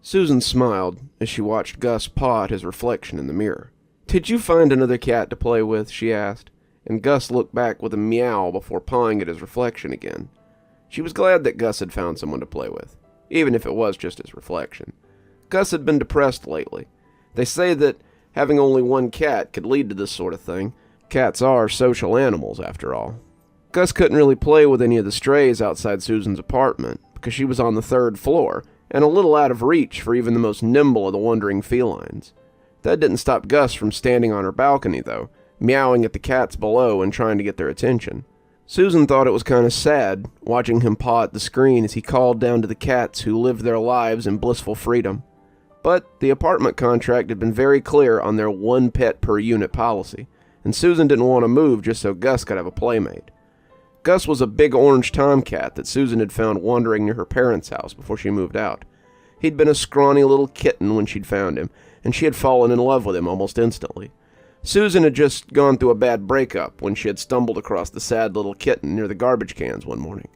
Susan smiled as she watched Gus paw at his reflection in the mirror. "Did you find another cat to play with?" she asked, and Gus looked back with a meow before pawing at his reflection again. She was glad that Gus had found someone to play with, even if it was just his reflection. Gus had been depressed lately. They say that having only one cat could lead to this sort of thing. Cats are social animals, after all. Gus couldn't really play with any of the strays outside Susan's apartment because she was on the 3rd floor and a little out of reach for even the most nimble of the wandering felines. That didn't stop Gus from standing on her balcony, though, meowing at the cats below and trying to get their attention. Susan thought it was kind of sad, watching him paw at the screen as he called down to the cats who lived their lives in blissful freedom. But the apartment contract had been very clear on their one pet per unit policy, and Susan didn't want to move just so Gus could have a playmate. Gus was a big orange tomcat that Susan had found wandering near her parents' house before she moved out. He'd been a scrawny little kitten when she'd found him, and she had fallen in love with him almost instantly. Susan had just gone through a bad breakup when she had stumbled across the sad little kitten near the garbage cans one morning.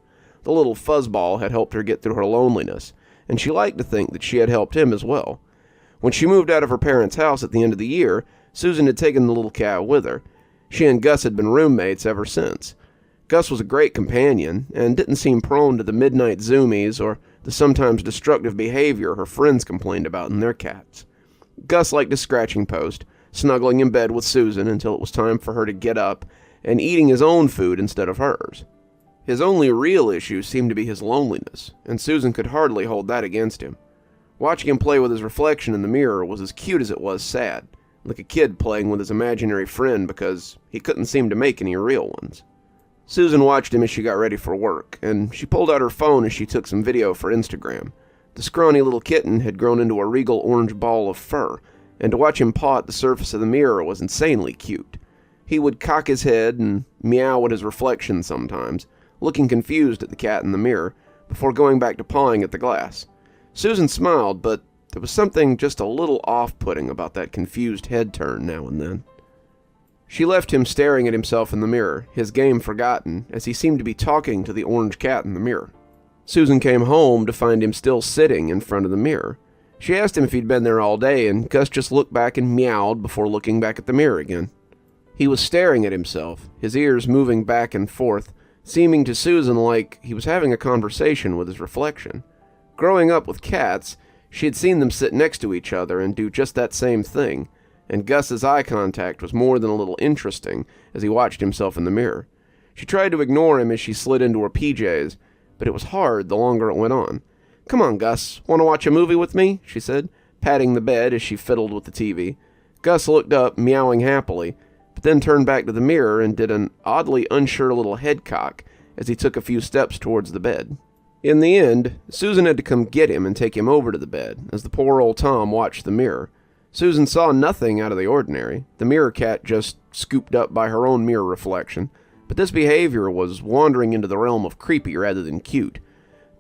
The little fuzzball had helped her get through her loneliness, and she liked to think that she had helped him as well. When she moved out of her parents' house at the end of the year, Susan had taken the little cat with her. She and Gus had been roommates ever since. Gus was a great companion, and didn't seem prone to the midnight zoomies or the sometimes destructive behavior her friends complained about in their cats. Gus liked his scratching post, snuggling in bed with Susan until it was time for her to get up, and eating his own food instead of hers. His only real issue seemed to be his loneliness, and Susan could hardly hold that against him. Watching him play with his reflection in the mirror was as cute as it was sad, like a kid playing with his imaginary friend because he couldn't seem to make any real ones. Susan watched him as she got ready for work, and she pulled out her phone as she took some video for Instagram. The scrawny little kitten had grown into a regal orange ball of fur, and to watch him paw at the surface of the mirror was insanely cute. He would cock his head and meow at his reflection sometimes, looking confused at the cat in the mirror, before going back to pawing at the glass. Susan smiled, but there was something just a little off-putting about that confused head turn now and then. She left him staring at himself in the mirror, his game forgotten, as he seemed to be talking to the orange cat in the mirror. Susan came home to find him still sitting in front of the mirror. She asked him if he'd been there all day, and Gus just looked back and meowed before looking back at the mirror again. He was staring at himself, his ears moving back and forth, seeming to Susan like he was having a conversation with his reflection. Growing up with cats, she had seen them sit next to each other and do just that same thing, and Gus's eye contact was more than a little interesting as he watched himself in the mirror. She tried to ignore him as she slid into her PJs, but it was hard the longer it went on. "Come on, Gus, want to watch a movie with me?" she said, patting the bed as she fiddled with the TV. Gus looked up, meowing happily, but then turned back to the mirror and did an oddly unsure little head cock as he took a few steps towards the bed. In the end, Susan had to come get him and take him over to the bed as the poor old Tom watched the mirror. Susan saw nothing out of the ordinary, the mirror cat just scooped up by her own mirror reflection, but this behavior was wandering into the realm of creepy rather than cute.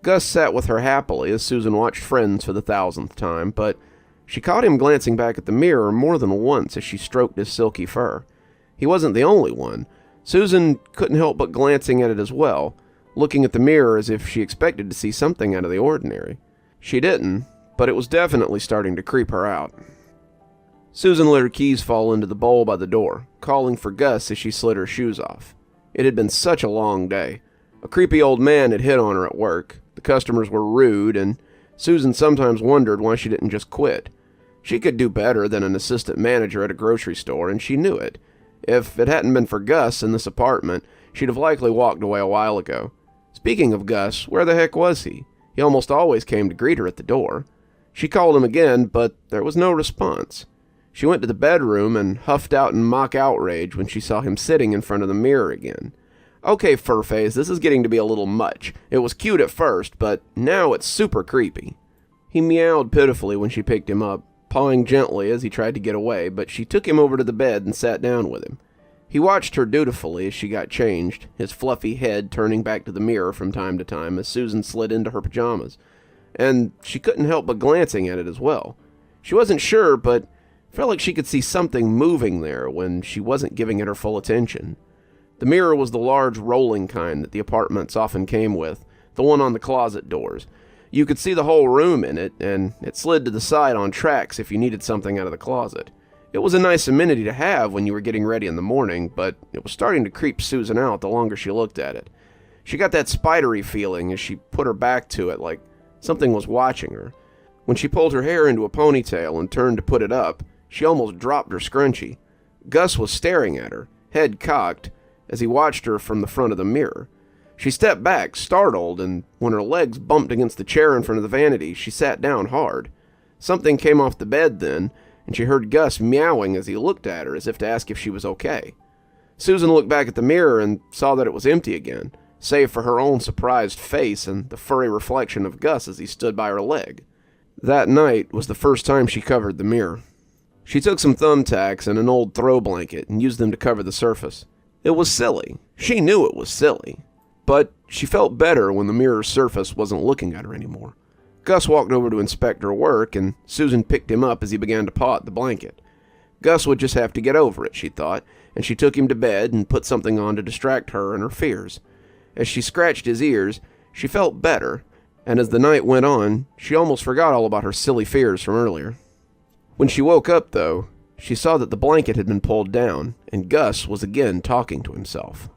Gus sat with her happily as Susan watched Friends for the 1000th time, but she caught him glancing back at the mirror more than once as she stroked his silky fur. He wasn't the only one. Susan couldn't help but glancing at it as well, looking at the mirror as if she expected to see something out of the ordinary. She didn't, but it was definitely starting to creep her out. Susan let her keys fall into the bowl by the door, calling for Gus as she slid her shoes off. It had been such a long day. A creepy old man had hit on her at work, the customers were rude, and Susan sometimes wondered why she didn't just quit. She could do better than an assistant manager at a grocery store, and she knew it. If it hadn't been for Gus in this apartment, she'd have likely walked away a while ago. Speaking of Gus, where the heck was he? He almost always came to greet her at the door. She called him again, but there was no response. She went to the bedroom and huffed out in mock outrage when she saw him sitting in front of the mirror again. "Okay, Furface, this is getting to be a little much. It was cute at first, but now it's super creepy." He meowed pitifully when she picked him up, pawing gently as he tried to get away, but she took him over to the bed and sat down with him. He watched her dutifully as she got changed, his fluffy head turning back to the mirror from time to time as Susan slid into her pajamas. And she couldn't help but glancing at it as well. She wasn't sure, but felt like she could see something moving there when she wasn't giving it her full attention. The mirror was the large rolling kind that the apartments often came with, the one on the closet doors. You could see the whole room in it, and it slid to the side on tracks if you needed something out of the closet. It was a nice amenity to have when you were getting ready in the morning, but it was starting to creep Susan out the longer she looked at it. She got that spidery feeling as she put her back to it, like something was watching her. When she pulled her hair into a ponytail and turned to put it up, she almost dropped her scrunchie. Gus was staring at her, head cocked, as he watched her from the front of the mirror. She stepped back, startled, and when her legs bumped against the chair in front of the vanity, she sat down hard. Something came off the bed then, and she heard Gus meowing as he looked at her as if to ask if she was okay. Susan looked back at the mirror and saw that it was empty again, save for her own surprised face and the furry reflection of Gus as he stood by her leg. That night was the first time she covered the mirror. She took some thumbtacks and an old throw blanket and used them to cover the surface. It was silly. She knew it was silly. But she felt better when the mirror's surface wasn't looking at her anymore. Gus walked over to inspect her work, and Susan picked him up as he began to paw at the blanket. Gus would just have to get over it, she thought, and she took him to bed and put something on to distract her and her fears. As she scratched his ears, she felt better, and as the night went on, she almost forgot all about her silly fears from earlier. When she woke up, though, she saw that the blanket had been pulled down, and Gus was again talking to himself.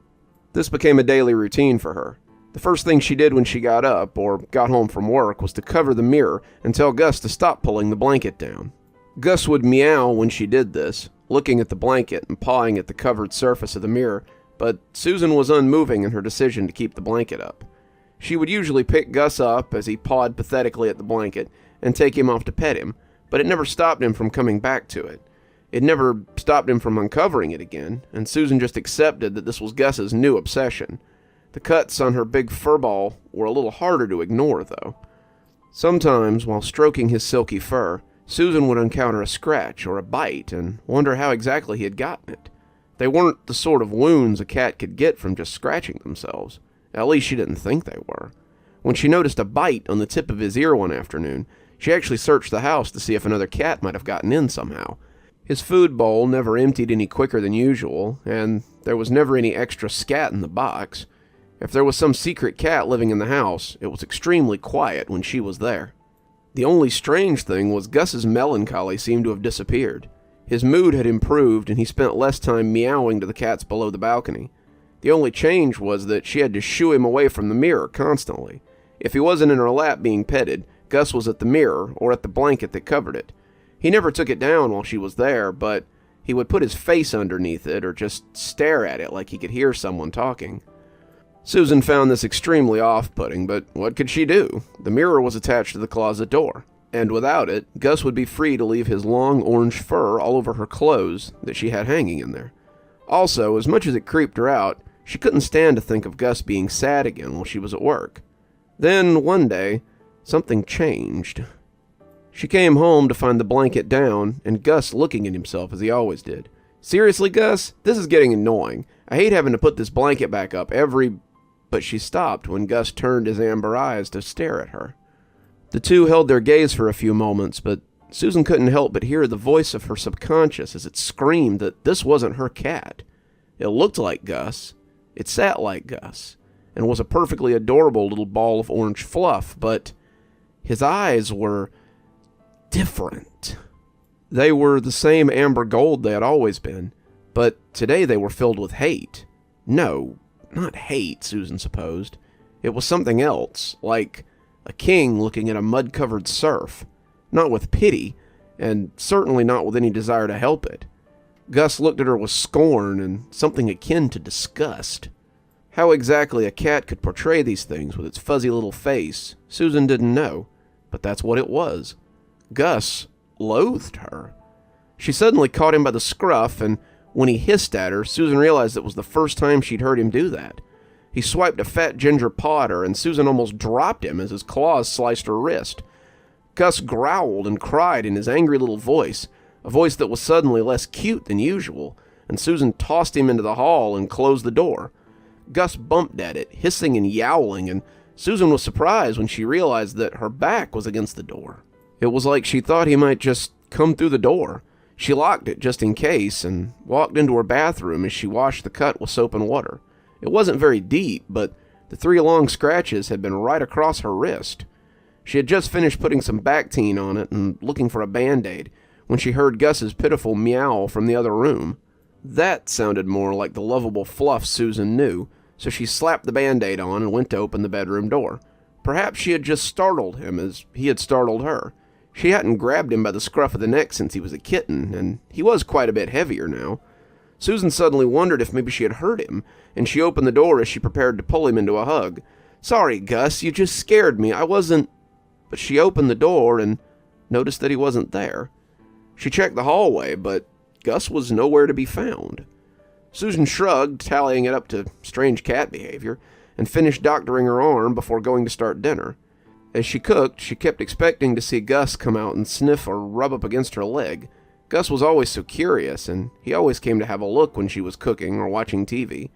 This became a daily routine for her. The first thing she did when she got up or got home from work was to cover the mirror and tell Gus to stop pulling the blanket down. Gus would meow when she did this, looking at the blanket and pawing at the covered surface of the mirror, but Susan was unmoving in her decision to keep the blanket up. She would usually pick Gus up as he pawed pathetically at the blanket and take him off to pet him, but it never stopped him from coming back to it. It never stopped him from uncovering it again, and Susan just accepted that this was Gus's new obsession. The cuts on her big fur ball were a little harder to ignore, though. Sometimes, while stroking his silky fur, Susan would encounter a scratch or a bite and wonder how exactly he had gotten it. They weren't the sort of wounds a cat could get from just scratching themselves. At least she didn't think they were. When she noticed a bite on the tip of his ear one afternoon, she actually searched the house to see if another cat might have gotten in somehow. His food bowl never emptied any quicker than usual, and there was never any extra scat in the box. If there was some secret cat living in the house, it was extremely quiet when she was there. The only strange thing was Gus's melancholy seemed to have disappeared. His mood had improved, and he spent less time meowing to the cats below the balcony. The only change was that she had to shoo him away from the mirror constantly. If he wasn't in her lap being petted, Gus was at the mirror or at the blanket that covered it. He never took it down while she was there, but he would put his face underneath it or just stare at it like he could hear someone talking. Susan found this extremely off-putting, but what could she do? The mirror was attached to the closet door, and without it, Gus would be free to leave his long orange fur all over her clothes that she had hanging in there. Also, as much as it creeped her out, she couldn't stand to think of Gus being sad again while she was at work. Then, one day, something changed. She came home to find the blanket down and Gus looking at himself as he always did. "Seriously, Gus? This is getting annoying. I hate having to put this blanket back up every..." But she stopped when Gus turned his amber eyes to stare at her. The two held their gaze for a few moments, but Susan couldn't help but hear the voice of her subconscious as it screamed that this wasn't her cat. It looked like Gus, it sat like Gus, and was a perfectly adorable little ball of orange fluff, but his eyes were different. They were the same amber gold they had always been, but today they were filled with hate. No, not hate, Susan supposed. It was something else, like a king looking at a mud-covered serf. Not with pity, and certainly not with any desire to help it. Gus looked at her with scorn and something akin to disgust. How exactly a cat could portray these things with its fuzzy little face, Susan didn't know, but that's what it was. Gus loathed her. She suddenly caught him by the scruff, and when he hissed at her, Susan realized it was the first time she'd heard him do that. He swiped a fat ginger paw at her, and Susan almost dropped him as his claws sliced her wrist. Gus growled and cried in his angry little voice, a voice that was suddenly less cute than usual, and Susan tossed him into the hall and closed the door. Gus bumped at it, hissing and yowling, and Susan was surprised when she realized that her back was against the door. It was like she thought he might just come through the door. She locked it just in case and walked into her bathroom as she washed the cut with soap and water. It wasn't very deep, but the 3 long scratches had been right across her wrist. She had just finished putting some Bactine on it and looking for a Band-Aid when she heard Gus's pitiful meow from the other room. That sounded more like the lovable fluff Susan knew, so she slapped the Band-Aid on and went to open the bedroom door. Perhaps she had just startled him as he had startled her. She hadn't grabbed him by the scruff of the neck since he was a kitten, and he was quite a bit heavier now. Susan suddenly wondered if maybe she had hurt him, and she opened the door as she prepared to pull him into a hug. "Sorry, Gus, you just scared me. I wasn't—" But she opened the door and noticed that he wasn't there. She checked the hallway, but Gus was nowhere to be found. Susan shrugged, tallying it up to strange cat behavior, and finished doctoring her arm before going to start dinner. As she cooked, she kept expecting to see Gus come out and sniff or rub up against her leg. Gus was always so curious, and he always came to have a look when she was cooking or watching TV.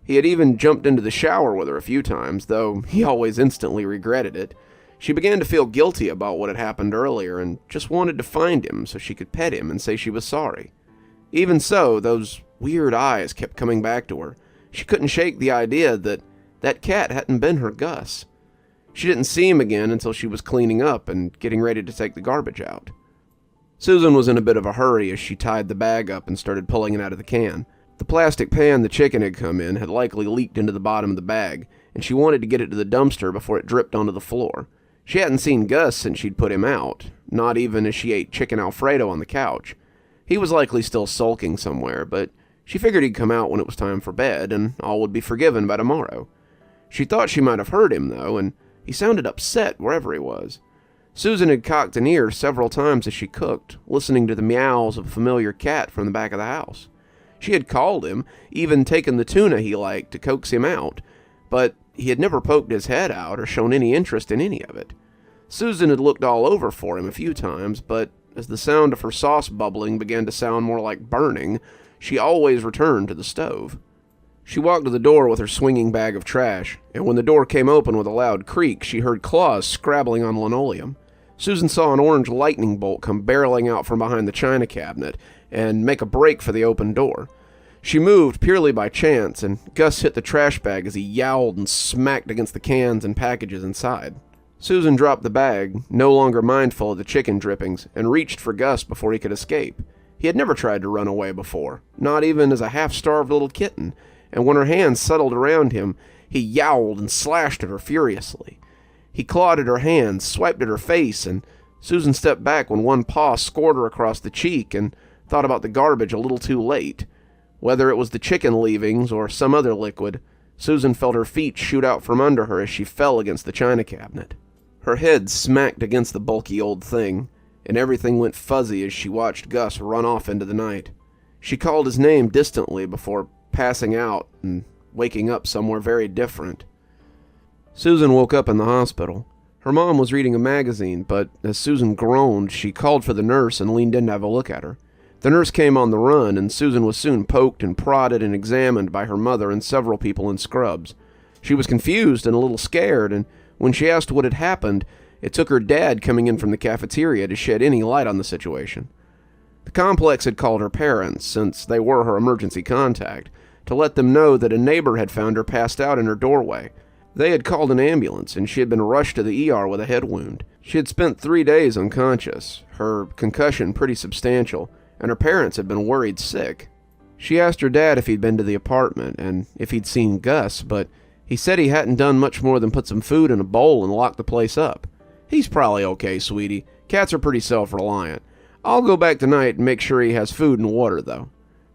He had even jumped into the shower with her a few times, though he always instantly regretted it. She began to feel guilty about what had happened earlier and just wanted to find him so she could pet him and say she was sorry. Even so, those weird eyes kept coming back to her. She couldn't shake the idea that that cat hadn't been her Gus. She didn't see him again until she was cleaning up and getting ready to take the garbage out. Susan was in a bit of a hurry as she tied the bag up and started pulling it out of the can. The plastic pan the chicken had come in had likely leaked into the bottom of the bag, and she wanted to get it to the dumpster before it dripped onto the floor. She hadn't seen Gus since she'd put him out, not even as she ate chicken Alfredo on the couch. He was likely still sulking somewhere, but she figured he'd come out when it was time for bed, and all would be forgiven by tomorrow. She thought she might have heard him, though, and he sounded upset wherever he was. Susan had cocked an ear several times as she cooked, listening to the meows of a familiar cat from the back of the house. She had called him, even taken the tuna he liked to coax him out, but he had never poked his head out or shown any interest in any of it. Susan had looked all over for him a few times, but as the sound of her sauce bubbling began to sound more like burning, she always returned to the stove. She walked to the door with her swinging bag of trash, and when the door came open with a loud creak, she heard claws scrabbling on linoleum. Susan saw an orange lightning bolt come barreling out from behind the china cabinet and make a break for the open door. She moved purely by chance, and Gus hit the trash bag as he yowled and smacked against the cans and packages inside. Susan dropped the bag, no longer mindful of the chicken drippings, and reached for Gus before he could escape. He had never tried to run away before, not even as a half-starved little kitten, and when her hands settled around him, he yowled and slashed at her furiously. He clawed at her hands, swiped at her face, and Susan stepped back when one paw scored her across the cheek and thought about the garbage a little too late. Whether it was the chicken leavings or some other liquid, Susan felt her feet shoot out from under her as she fell against the china cabinet. Her head smacked against the bulky old thing, and everything went fuzzy as she watched Gus run off into the night. She called his name distantly before passing out and waking up somewhere very different. Susan woke up in the hospital. Her mom was reading a magazine, but as Susan groaned, she called for the nurse and leaned in to have a look at her. The nurse came on the run, and Susan was soon poked and prodded and examined by her mother and several people in scrubs. She was confused and a little scared, and when she asked what had happened, it took her dad coming in from the cafeteria to shed any light on the situation. The complex had called her parents, since they were her emergency contact, to let them know that a neighbor had found her passed out in her doorway. They had called an ambulance, and she had been rushed to the ER with a head wound. She had spent 3 days unconscious, her concussion pretty substantial, and her parents had been worried sick. She asked her dad if he'd been to the apartment, and if he'd seen Gus, but he said he hadn't done much more than put some food in a bowl and lock the place up. "He's probably okay, sweetie. Cats are pretty self-reliant. I'll go back tonight and make sure he has food and water, though."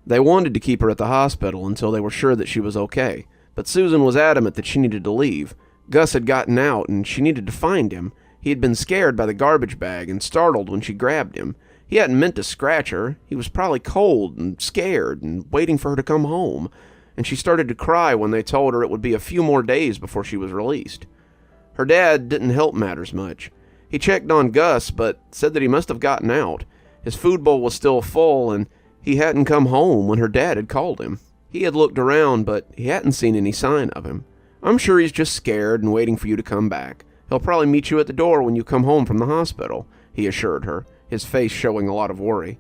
They wanted to keep her at the hospital until they were sure that she was okay, but Susan was adamant that she needed to leave. Gus had gotten out, and she needed to find him. He had been scared by the garbage bag and startled when she grabbed him. He hadn't meant to scratch her. He was probably cold and scared and waiting for her to come home, and she started to cry when they told her it would be a few more days before she was released. Her dad didn't help matters much. He checked on Gus, but said that he must have gotten out. His food bowl was still full, and he hadn't come home when her dad had called him. He had looked around, but he hadn't seen any sign of him. "I'm sure he's just scared and waiting for you to come back. He'll probably meet you at the door when you come home from the hospital," he assured her, his face showing a lot of worry.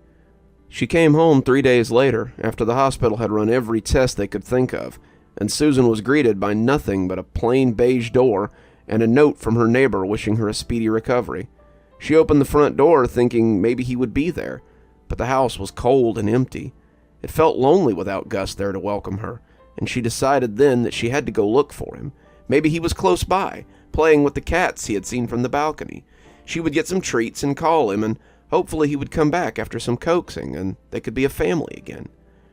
She came home 3 days later, after the hospital had run every test they could think of, and Susan was greeted by nothing but a plain beige door and a note from her neighbor wishing her a speedy recovery. She opened the front door thinking maybe he would be there, but the house was cold and empty. It felt lonely without Gus there to welcome her, and she decided then that she had to go look for him. Maybe he was close by, playing with the cats he had seen from the balcony. She would get some treats and call him, and hopefully he would come back after some coaxing, and they could be a family again.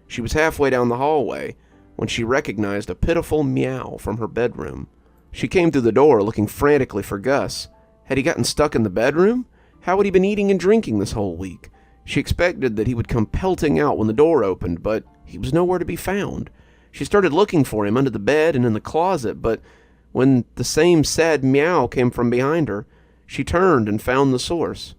She was halfway down the hallway when she recognized a pitiful meow from her bedroom. She came through the door looking frantically for Gus. Had he gotten stuck in the bedroom? How had he been eating and drinking this whole week? She expected that he would come pelting out when the door opened, but he was nowhere to be found. She started looking for him under the bed and in the closet, but when the same sad meow came from behind her, she turned and found the source.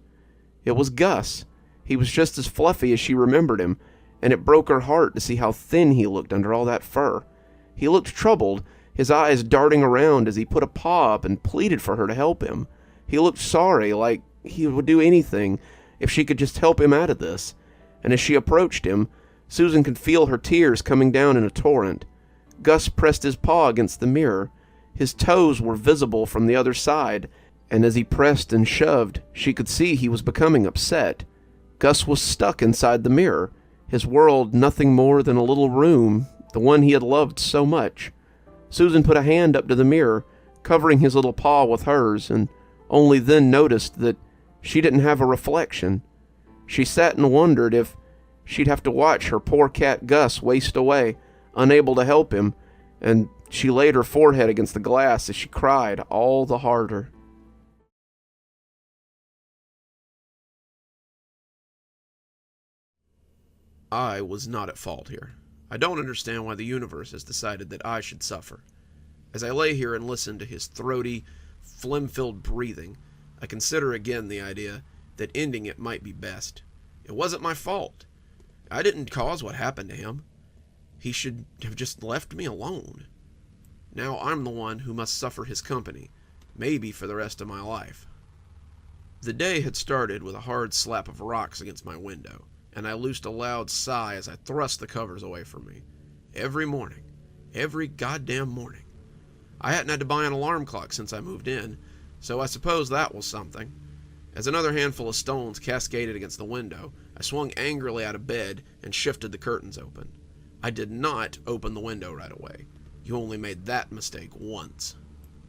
It was Gus. He was just as fluffy as she remembered him, and it broke her heart to see how thin he looked under all that fur. He looked troubled, his eyes darting around as he put a paw up and pleaded for her to help him. He looked sorry, like he would do anything if she could just help him out of this. And as she approached him, Susan could feel her tears coming down in a torrent. Gus pressed his paw against the mirror. His toes were visible from the other side, and as he pressed and shoved, she could see he was becoming upset. Gus was stuck inside the mirror, his world nothing more than a little room, the one he had loved so much. Susan put a hand up to the mirror, covering his little paw with hers, and only then noticed that she didn't have a reflection. She sat and wondered if she'd have to watch her poor cat Gus waste away, unable to help him, and she laid her forehead against the glass as she cried all the harder. I was not at fault here. I don't understand why the universe has decided that I should suffer. As I lay here and listen to his throaty, phlegm-filled breathing, I consider again the idea that ending it might be best. It wasn't my fault. I didn't cause what happened to him. He should have just left me alone. Now I'm the one who must suffer his company, maybe for the rest of my life. The day had started with a hard slap of rocks against my window, and I loosed a loud sigh as I thrust the covers away from me. Every morning. Every goddamn morning. I hadn't had to buy an alarm clock since I moved in, so I suppose that was something. As another handful of stones cascaded against the window, I swung angrily out of bed and shifted the curtains open. I did not open the window right away. You only made that mistake once.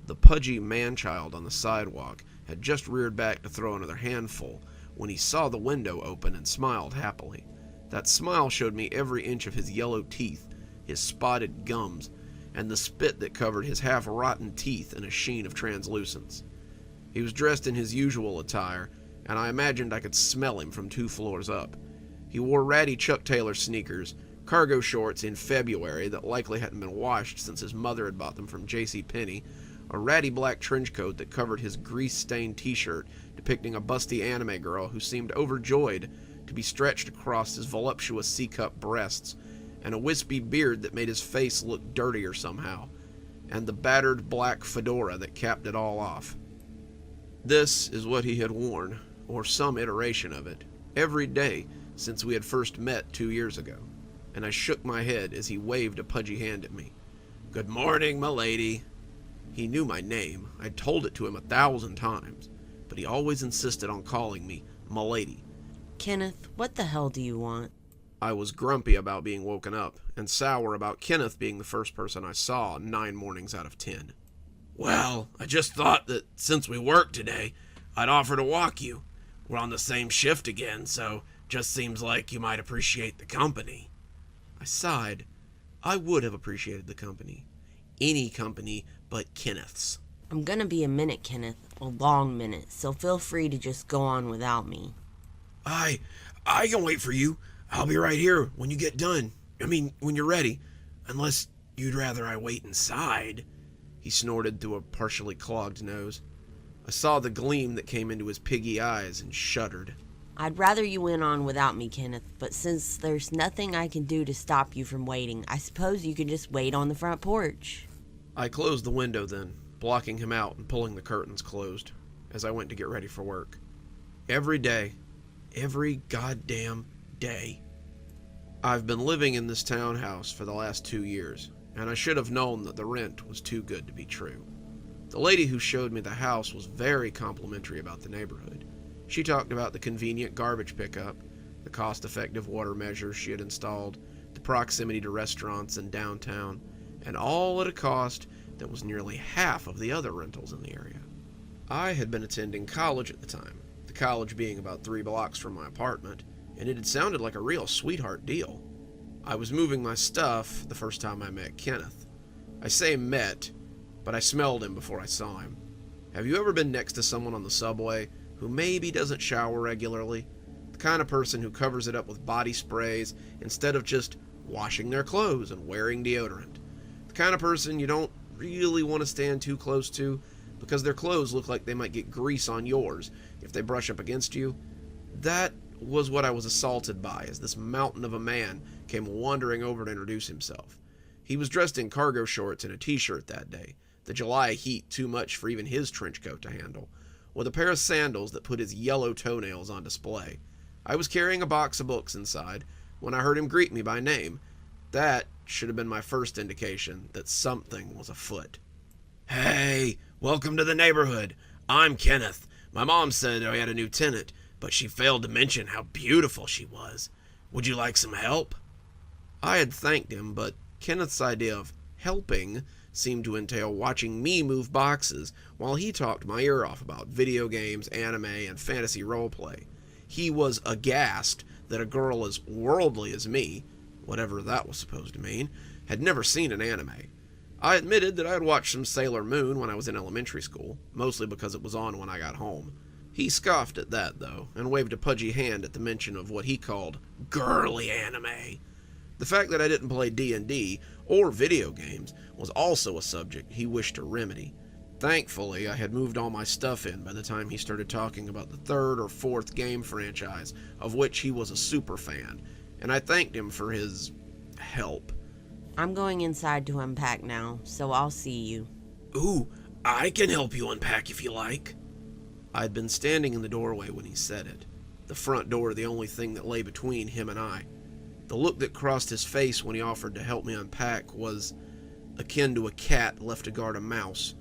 The pudgy man-child on the sidewalk had just reared back to throw another handful when he saw the window open and smiled happily. That smile showed me every inch of his yellow teeth, his spotted gums, and the spit that covered his half-rotten teeth in a sheen of translucence. He was dressed in his usual attire, and I imagined I could smell him from 2 floors up. He wore ratty Chuck Taylor sneakers, cargo shorts in February that likely hadn't been washed since his mother had bought them from JCPenney, a ratty black trench coat that covered his grease-stained t-shirt depicting a busty anime girl who seemed overjoyed to be stretched across his voluptuous C-cup breasts, and a wispy beard that made his face look dirtier somehow, and the battered black fedora that capped it all off. This is what he had worn, or some iteration of it, every day since we had first met 2 years ago, and I shook my head as he waved a pudgy hand at me. "Good morning, m'lady." He knew my name. I'd told it to him 1,000 times, but he always insisted on calling me m'lady. "Kenneth, what the hell do you want?" I was grumpy about being woken up, and sour about Kenneth being the first person I saw 9 mornings out of 10. "Well, I just thought that since we work today, I'd offer to walk you. We're on the same shift again, so just seems like you might appreciate the company." I sighed. I would have appreciated the company. Any company but Kenneth's. "I'm gonna be a minute, Kenneth. A long minute, so feel free to just go on without me." I can wait for you. I'll be right here when you get done. When you're ready. Unless you'd rather I wait inside." He snorted through a partially clogged nose. I saw the gleam that came into his piggy eyes and shuddered. "I'd rather you went on without me, Kenneth, but since there's nothing I can do to stop you from waiting, I suppose you could just wait on the front porch." I closed the window then, blocking him out and pulling the curtains closed, as I went to get ready for work. Every day. Every goddamn day. I've been living in this townhouse for the last 2 years, and I should have known that the rent was too good to be true. The lady who showed me the house was very complimentary about the neighborhood. She talked about the convenient garbage pickup, the cost-effective water measures she had installed, the proximity to restaurants in downtown, and all at a cost that was nearly half of the other rentals in the area. I had been attending college at the time, the college being about 3 blocks from my apartment, and it had sounded like a real sweetheart deal. I was moving my stuff the first time I met Kenneth. I say met, but I smelled him before I saw him. Have you ever been next to someone on the subway who maybe doesn't shower regularly? The kind of person who covers it up with body sprays instead of just washing their clothes and wearing deodorant. The kind of person you don't really want to stand too close to because their clothes look like they might get grease on yours if they brush up against you. That was what I was assaulted by as this mountain of a man came wandering over to introduce himself. He was dressed in cargo shorts and a t-shirt that day, the July heat too much for even his trench coat to handle, with a pair of sandals that put his yellow toenails on display. I was carrying a box of books inside when I heard him greet me by name. That should have been my first indication that something was afoot. "Hey, welcome to the neighborhood. I'm Kenneth. My mom said I had a new tenant, but she failed to mention how beautiful she was. Would you like some help?" I had thanked him, but Kenneth's idea of helping seemed to entail watching me move boxes while he talked my ear off about video games, anime, and fantasy roleplay. He was aghast that a girl as worldly as me, whatever that was supposed to mean, had never seen an anime. I admitted that I had watched some Sailor Moon when I was in elementary school, mostly because it was on when I got home. He scoffed at that, though, and waved a pudgy hand at the mention of what he called girly anime. The fact that I didn't play D&D or video games was also a subject he wished to remedy. Thankfully, I had moved all my stuff in by the time he started talking about the 3rd or 4th game franchise, of which he was a super fan, and I thanked him for his help. I'm going inside to unpack now, so I'll see you. "Ooh, I can help you unpack if you like." I'd been standing in the doorway when he said it, the front door the only thing that lay between him and I. The look that crossed his face when he offered to help me unpack was akin to a cat left to guard a mouse.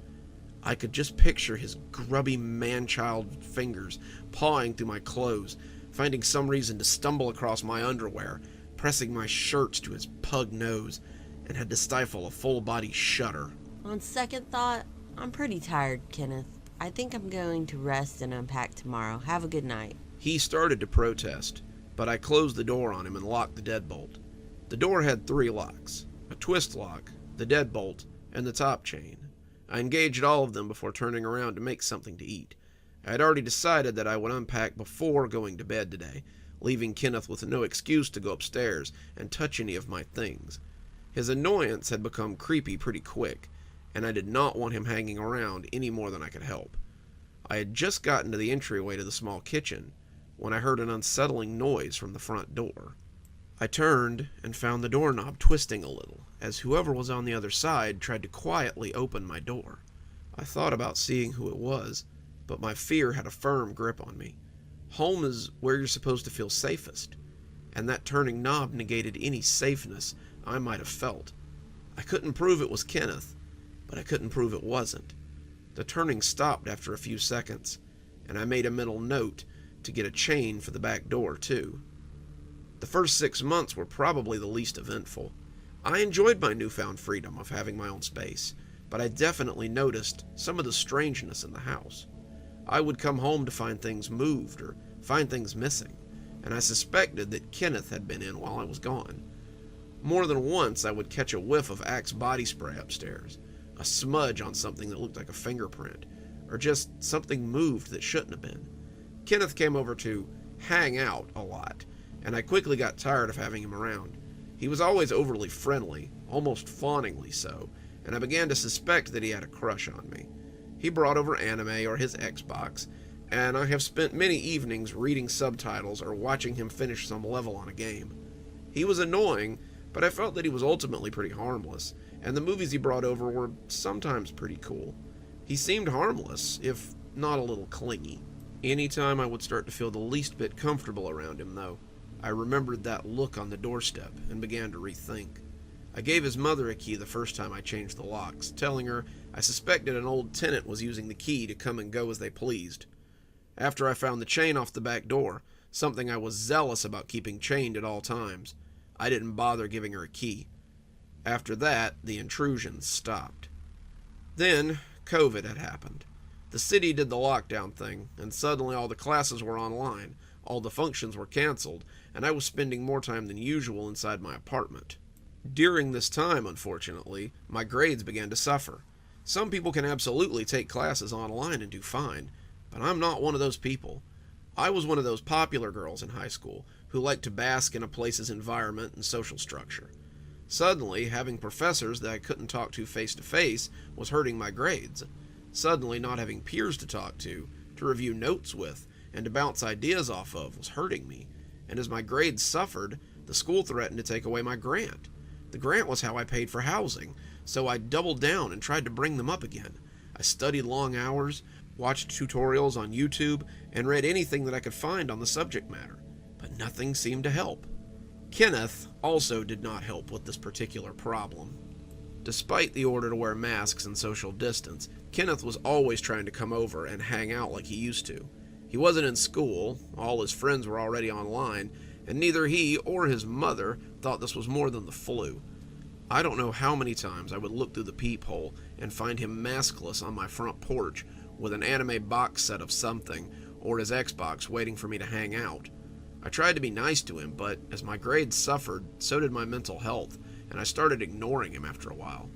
I could just picture his grubby man-child fingers pawing through my clothes, finding some reason to stumble across my underwear, pressing my shirts to his pug nose, and had to stifle a full-body shudder. On second thought, I'm pretty tired, Kenneth. I think I'm going to rest and unpack tomorrow. Have a good night. He started to protest, but I closed the door on him and locked the deadbolt. The door had 3 locks, a twist lock, the deadbolt, and the top chain. I engaged all of them before turning around to make something to eat. I had already decided that I would unpack before going to bed today, leaving Kenneth with no excuse to go upstairs and touch any of my things. His annoyance had become creepy pretty quick, and I did not want him hanging around any more than I could help. I had just gotten to the entryway to the small kitchen when I heard an unsettling noise from the front door. I turned and found the doorknob twisting a little, as whoever was on the other side tried to quietly open my door. I thought about seeing who it was, but my fear had a firm grip on me. Home is where you're supposed to feel safest, and that turning knob negated any safeness I might have felt. I couldn't prove it was Kenneth, but I couldn't prove it wasn't. The turning stopped after a few seconds, and I made a mental note to get a chain for the back door, too. The first 6 months were probably the least eventful. I enjoyed my newfound freedom of having my own space, but I definitely noticed some of the strangeness in the house. I would come home to find things moved or find things missing, and I suspected that Kenneth had been in while I was gone. More than once I would catch a whiff of Axe body spray upstairs, a smudge on something that looked like a fingerprint, or just something moved that shouldn't have been. Kenneth came over to hang out a lot, and I quickly got tired of having him around. He was always overly friendly, almost fawningly so, and I began to suspect that he had a crush on me. He brought over anime or his Xbox, and I have spent many evenings reading subtitles or watching him finish some level on a game. He was annoying, but I felt that he was ultimately pretty harmless, and the movies he brought over were sometimes pretty cool. He seemed harmless, if not a little clingy. Anytime I would start to feel the least bit comfortable around him, though, I remembered that look on the doorstep and began to rethink. I gave his mother a key the first time I changed the locks, telling her I suspected an old tenant was using the key to come and go as they pleased. After I found the chain off the back door, something I was zealous about keeping chained at all times, I didn't bother giving her a key. After that, the intrusions stopped. Then, COVID had happened. The city did the lockdown thing, and suddenly all the classes were online, all the functions were canceled, and I was spending more time than usual inside my apartment. During this time, unfortunately, my grades began to suffer. Some people can absolutely take classes online and do fine, but I'm not one of those people. I was one of those popular girls in high school who liked to bask in a place's environment and social structure. Suddenly, having professors that I couldn't talk to face-to-face was hurting my grades. Suddenly, not having peers to talk to review notes with, and to bounce ideas off of was hurting me. And as my grades suffered, the school threatened to take away my grant. The grant was how I paid for housing, so I doubled down and tried to bring them up again. I studied long hours, watched tutorials on YouTube, and read anything that I could find on the subject matter, but nothing seemed to help. Kenneth also did not help with this particular problem. Despite the order to wear masks and social distance, Kenneth was always trying to come over and hang out like he used to. He wasn't in school, all his friends were already online, and neither he or his mother thought this was more than the flu. I don't know how many times I would look through the peephole and find him maskless on my front porch with an anime box set of something or his Xbox waiting for me to hang out. I tried to be nice to him, but as my grades suffered, so did my mental health, and I started ignoring him after a while.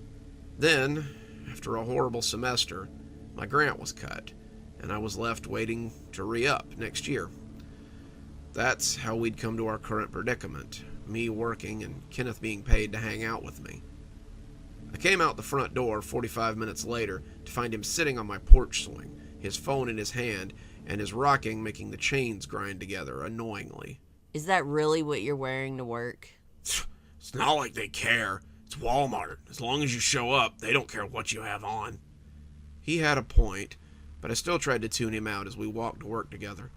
Then, after a horrible semester, my grant was cut, and I was left waiting to re-up next year. That's how we'd come to our current predicament, me working and Kenneth being paid to hang out with me. I came out the front door 45 minutes later to find him sitting on my porch swing, his phone in his hand, and his rocking making the chains grind together annoyingly. Is that really what you're wearing to work? It's not like they care. It's Walmart. As long as you show up, they don't care what you have on. He had a point, but I still tried to tune him out as we walked to work together.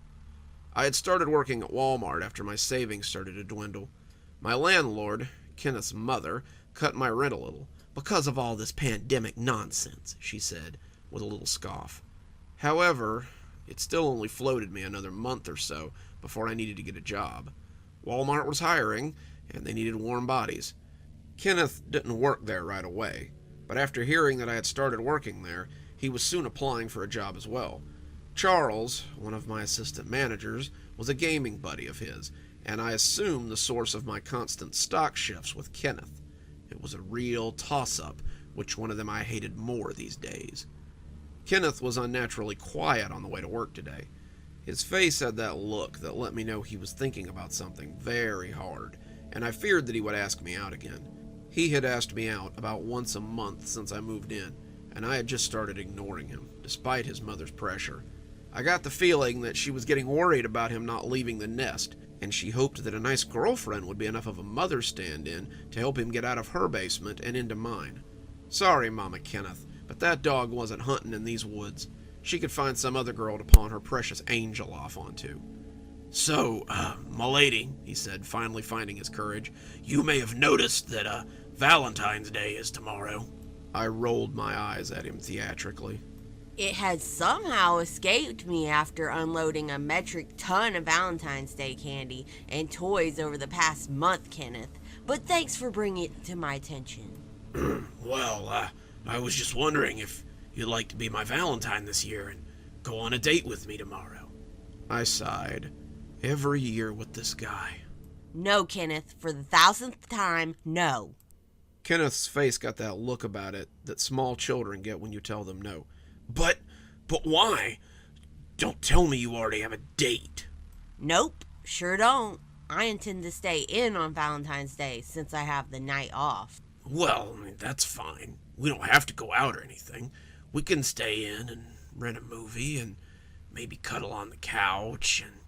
I had started working at Walmart after my savings started to dwindle. My landlord, Kenneth's mother, cut my rent a little. "Because of all this pandemic nonsense," she said, with a little scoff. However, it still only floated me another month or so before I needed to get a job. Walmart was hiring, and they needed warm bodies. Kenneth didn't work there right away, but after hearing that I had started working there, he was soon applying for a job as well. Charles, one of my assistant managers, was a gaming buddy of his, and I assumed the source of my constant stock shifts with Kenneth. It was a real toss-up, which one of them I hated more these days. Kenneth was unnaturally quiet on the way to work today. His face had that look that let me know he was thinking about something very hard, and I feared that he would ask me out again. He had asked me out about once a month since I moved in, and I had just started ignoring him, despite his mother's pressure. I got the feeling that she was getting worried about him not leaving the nest, and she hoped that a nice girlfriend would be enough of a mother stand-in to help him get out of her basement and into mine. Sorry, Mama Kenneth, but that dog wasn't hunting in these woods. She could find some other girl to pawn her precious angel off onto. "So, m'lady," he said, finally finding his courage, "you may have noticed that, Valentine's Day is tomorrow." I rolled my eyes at him theatrically. It had somehow escaped me after unloading a metric ton of Valentine's Day candy and toys over the past month, Kenneth. But thanks for bringing it to my attention. Well, I was just wondering if you'd like to be my Valentine this year and go on a date with me tomorrow. I sighed. Every year with this guy. No, Kenneth. For the 1000th time, no. Kenneth's face got that look about it that small children get when you tell them no. But why? Don't tell me you already have a date. Nope, sure don't. I intend to stay in on Valentine's Day since I have the night off. Well, that's fine. We don't have to go out or anything. We can stay in and rent a movie and maybe cuddle on the couch and...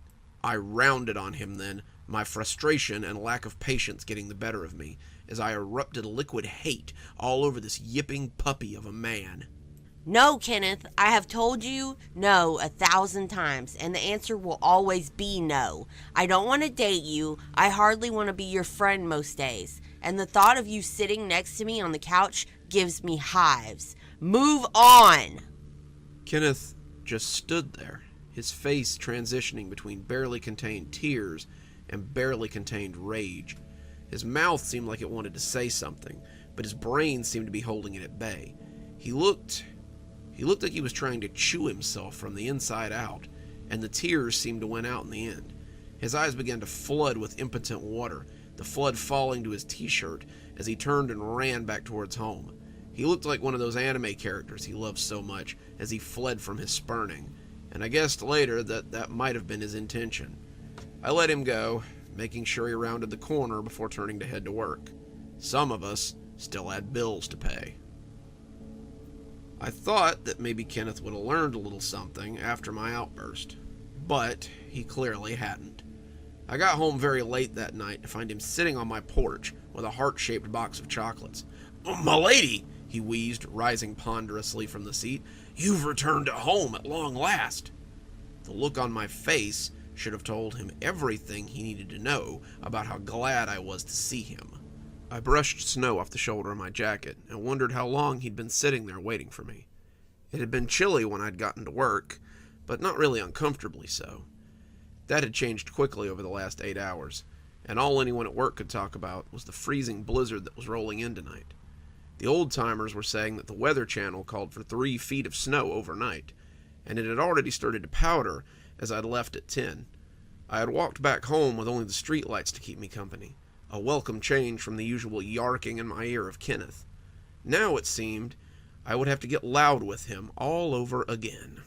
I rounded on him then, my frustration and lack of patience getting the better of me, as I erupted liquid hate all over this yipping puppy of a man. No, Kenneth, I have told you no 1,000 times, and the answer will always be no. I don't want to date you. I hardly want to be your friend most days, and the thought of you sitting next to me on the couch gives me hives. Move on! Kenneth just stood there, his face transitioning between barely contained tears and barely contained rage. His mouth seemed like it wanted to say something, but his brain seemed to be holding it at bay. He looked like he was trying to chew himself from the inside out, and the tears seemed to win out in the end. His eyes began to flood with impotent water, the flood falling to his t-shirt as he turned and ran back towards home. He looked like one of those anime characters he loved so much as he fled from his spurning, and I guessed later that might have been his intention. I let him go, making sure he rounded the corner before turning to head to work. Some of us still had bills to pay. I thought that maybe Kenneth would have learned a little something after my outburst, but he clearly hadn't. I got home very late that night to find him sitting on my porch with a heart-shaped box of chocolates. "My lady," he wheezed, rising ponderously from the seat, "you've returned to home at long last." The look on my face should have told him everything he needed to know about how glad I was to see him. I brushed snow off the shoulder of my jacket and wondered how long he'd been sitting there waiting for me. It had been chilly when I'd gotten to work, but not really uncomfortably so. That had changed quickly over the last 8 hours, and all anyone at work could talk about was the freezing blizzard that was rolling in tonight. The old-timers were saying that the Weather Channel called for 3 feet of snow overnight, and it had already started to powder as I'd left at 10. I had walked back home with only the streetlights to keep me company, a welcome change from the usual yarking in my ear of Kenneth. Now, it seemed, I would have to get loud with him all over again.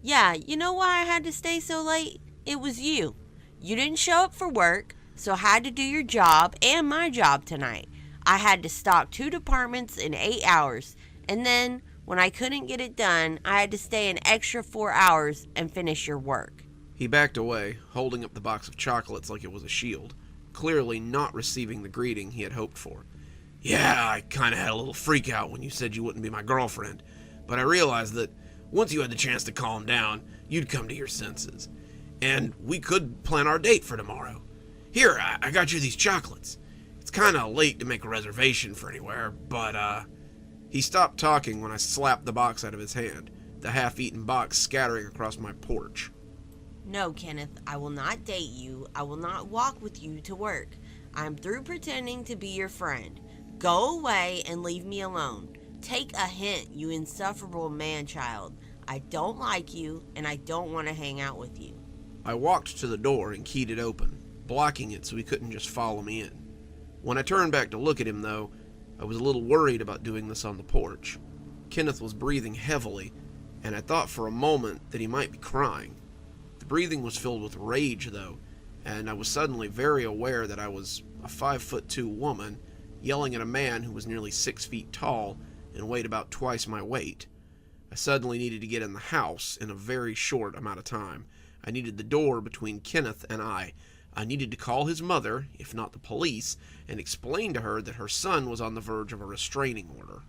Yeah, you know why I had to stay so late? It was you. You didn't show up for work, so I had to do your job and my job tonight. I had to stock 2 departments in 8 hours, and then, when I couldn't get it done, I had to stay an extra 4 hours and finish your work. He backed away, holding up the box of chocolates like it was a shield, clearly not receiving the greeting he had hoped for. "Yeah, I kinda had a little freak out when you said you wouldn't be my girlfriend, but I realized that once you had the chance to calm down, you'd come to your senses. And we could plan our date for tomorrow. Here, I got you these chocolates. It's kinda late to make a reservation for anywhere, but, He stopped talking when I slapped the box out of his hand, the half-eaten box scattering across my porch. No, Kenneth, I will not date you. I will not walk with you to work. I'm through pretending to be your friend. Go away and leave me alone. Take a hint, you insufferable man-child. I don't like you, and I don't want to hang out with you. I walked to the door and keyed it open, blocking it so he couldn't just follow me in. When I turned back to look at him, though, I was a little worried about doing this on the porch. Kenneth was breathing heavily, and I thought for a moment that he might be crying. The breathing was filled with rage, though, and I was suddenly very aware that I was a 5'2" woman yelling at a man who was nearly 6 feet tall and weighed about twice my weight. I suddenly needed to get in the house in a very short amount of time. I needed the door between Kenneth and I. I needed to call his mother, if not the police, and explain to her that her son was on the verge of a restraining order.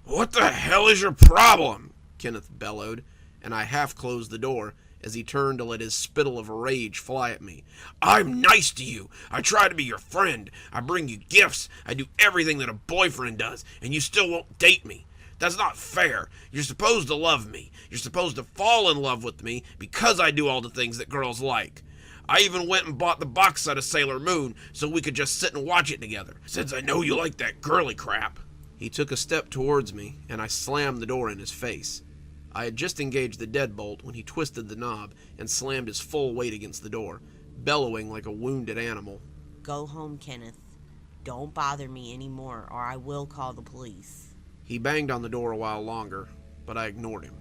"What the hell is your problem?" Kenneth bellowed, and I half closed the door as he turned to let his spittle of rage fly at me. "I'm nice to you. I try to be your friend. I bring you gifts. I do everything that a boyfriend does, and you still won't date me. That's not fair. You're supposed to love me. You're supposed to fall in love with me because I do all the things that girls like. I even went and bought the box set of Sailor Moon so we could just sit and watch it together, since I know you like that girly crap." He took a step towards me, and I slammed the door in his face. I had just engaged the deadbolt when he twisted the knob and slammed his full weight against the door, bellowing like a wounded animal. Go home, Kenneth. Don't bother me anymore, or I will call the police. He banged on the door a while longer, but I ignored him.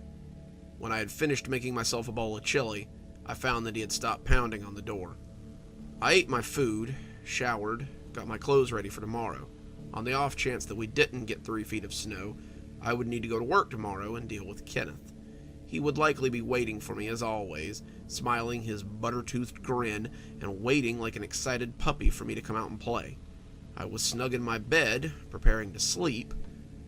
When I had finished making myself a bowl of chili, I found that he had stopped pounding on the door. I ate my food, showered, got my clothes ready for tomorrow. On the off chance that we didn't get 3 feet of snow, I would need to go to work tomorrow and deal with Kenneth. He would likely be waiting for me as always, smiling his butter-toothed grin and waiting like an excited puppy for me to come out and play. I was snug in my bed, preparing to sleep,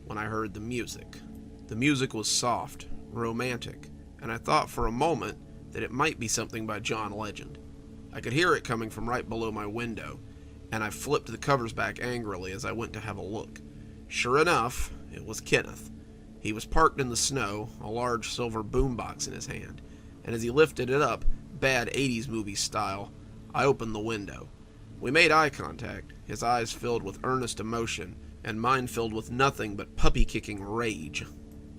when I heard the music. The music was soft, romantic, and I thought for a moment that it might be something by John Legend. I could hear it coming from right below my window, and I flipped the covers back angrily as I went to have a look. Sure enough, it was Kenneth. He was parked in the snow, a large silver boombox in his hand, and as he lifted it up, bad 80s movie style, I opened the window. We made eye contact, his eyes filled with earnest emotion, and mine filled with nothing but puppy-kicking rage.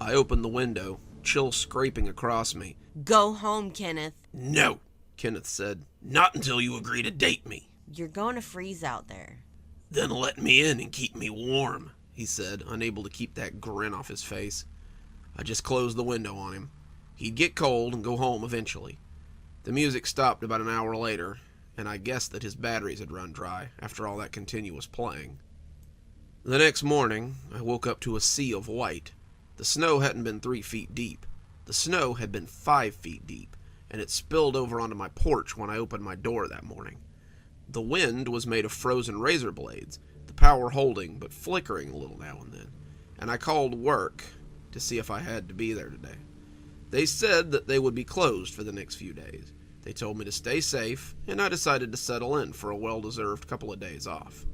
I opened the window, chill scraping across me. Go home, Kenneth. No, Kenneth said. Not until you agree to date me. You're going to freeze out there. Then let me in and keep me warm, he said, unable to keep that grin off his face. I just closed the window on him. He'd get cold and go home eventually. The music stopped about an hour later, and I guessed that his batteries had run dry after all that continuous playing. The next morning, I woke up to a sea of white. The snow hadn't been 3 feet deep. The snow had been 5 feet deep, and it spilled over onto my porch when I opened my door that morning. The wind was made of frozen razor blades, the power holding but flickering a little now and then, and I called work to see if I had to be there today. They said that they would be closed for the next few days. They told me to stay safe, and I decided to settle in for a well-deserved couple of days off.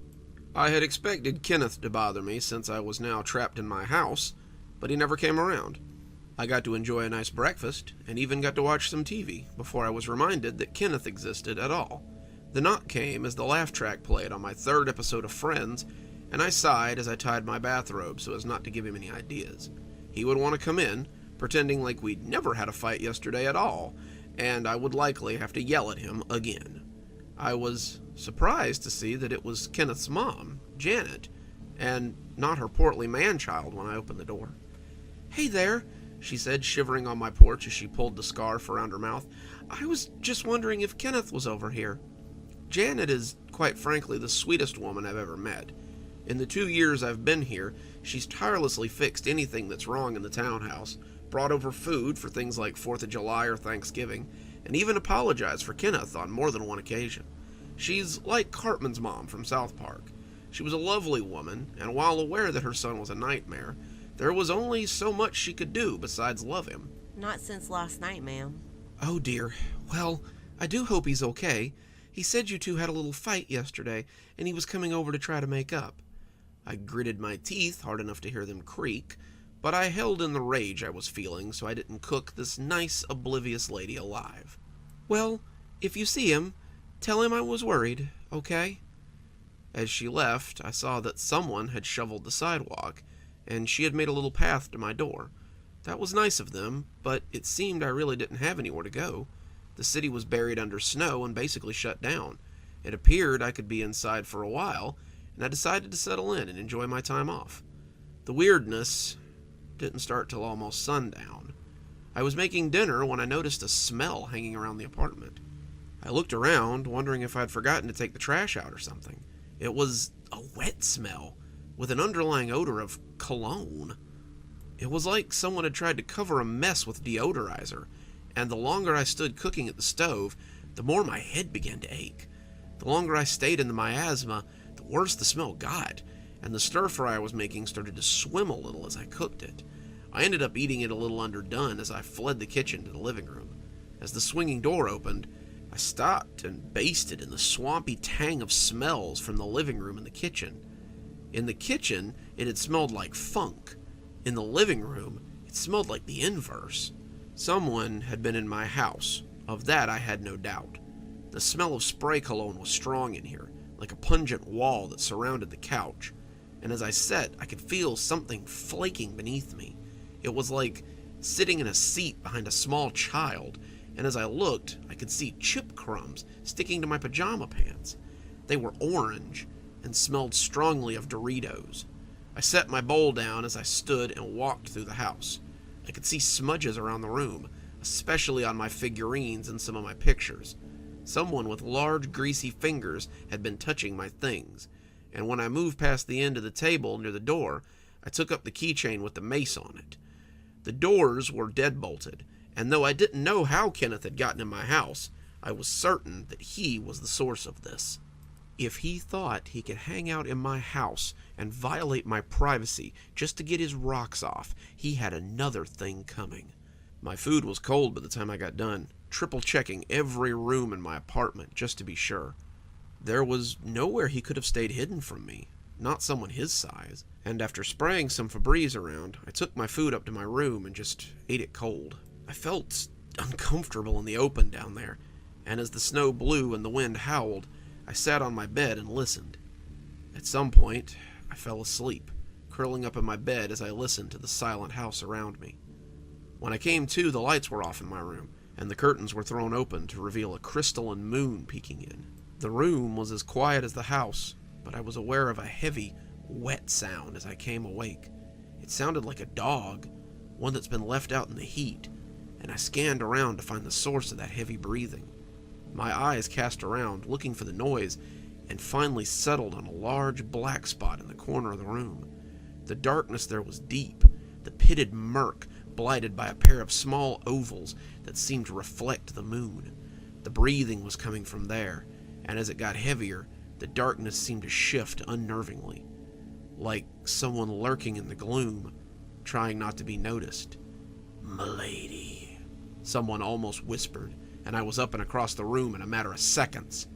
I had expected Kenneth to bother me since I was now trapped in my house, but he never came around. I got to enjoy a nice breakfast, and even got to watch some TV before I was reminded that Kenneth existed at all. The knock came as the laugh track played on my 3rd episode of Friends, and I sighed as I tied my bathrobe so as not to give him any ideas. He would want to come in, pretending like we'd never had a fight yesterday at all, and I would likely have to yell at him again. I was surprised to see that it was Kenneth's mom, Janet, and not her portly man-child when I opened the door. "Hey there," she said, shivering on my porch as she pulled the scarf around her mouth. "I was just wondering if Kenneth was over here." Janet is, quite frankly, the sweetest woman I've ever met. In the 2 years I've been here, she's tirelessly fixed anything that's wrong in the townhouse, brought over food for things like 4th of July or Thanksgiving, and even apologized for Kenneth on more than one occasion. She's like Cartman's mom from South Park. She was a lovely woman, and while aware that her son was a nightmare, there was only so much she could do besides love him. Not since last night, ma'am. "Oh dear. Well, I do hope he's okay. He said you two had a little fight yesterday, and he was coming over to try to make up." I gritted my teeth hard enough to hear them creak, but I held in the rage I was feeling so I didn't cook this nice, oblivious lady alive. "Well, if you see him, tell him I was worried, okay?" As she left, I saw that someone had shoveled the sidewalk, and she had made a little path to my door. That was nice of them, but it seemed I really didn't have anywhere to go. The city was buried under snow and basically shut down. It appeared I could be inside for a while, and I decided to settle in and enjoy my time off. The weirdness didn't start till almost sundown. I was making dinner when I noticed a smell hanging around the apartment. I looked around, wondering if I'd forgotten to take the trash out or something. It was a wet smell, with an underlying odor of cologne. It was like someone had tried to cover a mess with deodorizer, and the longer I stood cooking at the stove, the more my head began to ache. The longer I stayed in the miasma, the worse the smell got, and the stir-fry I was making started to swim a little as I cooked it. I ended up eating it a little underdone as I fled the kitchen to the living room. As the swinging door opened, I stopped and basted in the swampy tang of smells from the living room and the kitchen. In the kitchen, it had smelled like funk. In the living room, it smelled like the inverse. Someone had been in my house. Of that I had no doubt. The smell of spray cologne was strong in here, like a pungent wall that surrounded the couch, and as I sat, I could feel something flaking beneath me. It was like sitting in a seat behind a small child, and as I looked, I could see chip crumbs sticking to my pajama pants. They were orange and smelled strongly of Doritos. I set my bowl down as I stood and walked through the house. I could see smudges around the room, especially on my figurines and some of my pictures. Someone with large, greasy fingers had been touching my things, and when I moved past the end of the table near the door, I took up the keychain with the mace on it. The doors were deadbolted, and though I didn't know how Kenneth had gotten in my house, I was certain that he was the source of this. If he thought he could hang out in my house and violate my privacy just to get his rocks off, he had another thing coming. My food was cold by the time I got done, triple-checking every room in my apartment just to be sure. There was nowhere he could have stayed hidden from me. not someone his size, and after spraying some Febreze around, I took my food up to my room and just ate it cold. I felt uncomfortable in the open down there, and as the snow blew and the wind howled, I sat on my bed and listened. At some point, I fell asleep, curling up in my bed as I listened to the silent house around me. When I came to, the lights were off in my room, and the curtains were thrown open to reveal a crystalline moon peeking in. The room was as quiet as the house, but I was aware of a heavy, wet sound as I came awake. It sounded like a dog, one that's been left out in the heat, and I scanned around to find the source of that heavy breathing. My eyes cast around, looking for the noise, and finally settled on a large black spot in the corner of the room. The darkness there was deep, the pitted murk blighted by a pair of small ovals that seemed to reflect the moon. The breathing was coming from there, and as it got heavier, the darkness seemed to shift unnervingly, like someone lurking in the gloom, trying not to be noticed. "M'lady," someone almost whispered, and I was up and across the room in a matter of seconds.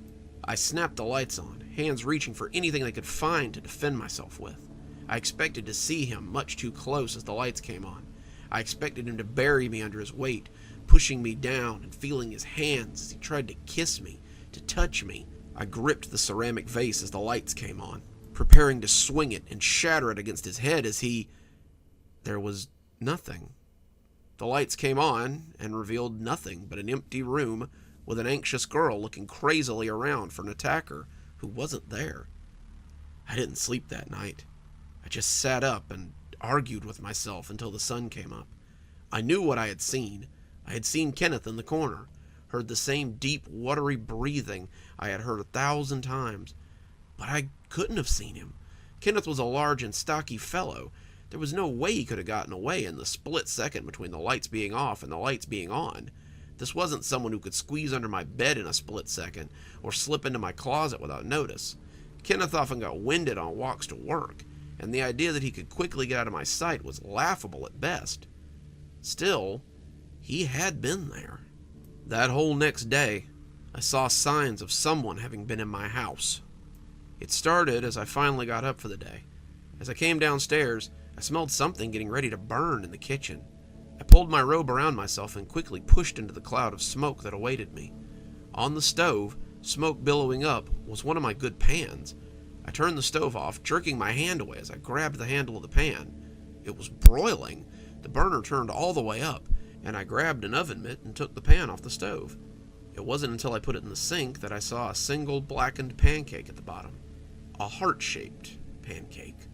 I snapped the lights on, hands reaching for anything I could find to defend myself with. I expected to see him much too close as the lights came on. I expected him to bury me under his weight, pushing me down and feeling his hands as he tried to kiss me, to touch me. I gripped the ceramic vase as the lights came on, preparing to swing it and shatter it against his head as he... There was nothing. The lights came on and revealed nothing but an empty room with an anxious girl looking crazily around for an attacker who wasn't there. I didn't sleep that night. I just sat up and argued with myself until the sun came up. I knew what I had seen. I had seen Kenneth in the corner, heard the same deep, watery breathing I had heard 1,000 times. But I couldn't have seen him. Kenneth was a large and stocky fellow. There was no way he could have gotten away in the split second between the lights being off and the lights being on. This wasn't someone who could squeeze under my bed in a split second or slip into my closet without notice. Kenneth often got winded on walks to work, and the idea that he could quickly get out of my sight was laughable at best. Still, he had been there. That whole next day, I saw signs of someone having been in my house. It started as I finally got up for the day. As I came downstairs, I smelled something getting ready to burn in the kitchen. I pulled my robe around myself and quickly pushed into the cloud of smoke that awaited me. On the stove, smoke billowing up, was one of my good pans. I turned the stove off, jerking my hand away as I grabbed the handle of the pan. It was broiling. The burner turned all the way up, and I grabbed an oven mitt and took the pan off the stove. It wasn't until I put it in the sink that I saw a single blackened pancake at the bottom. A heart-shaped pancake.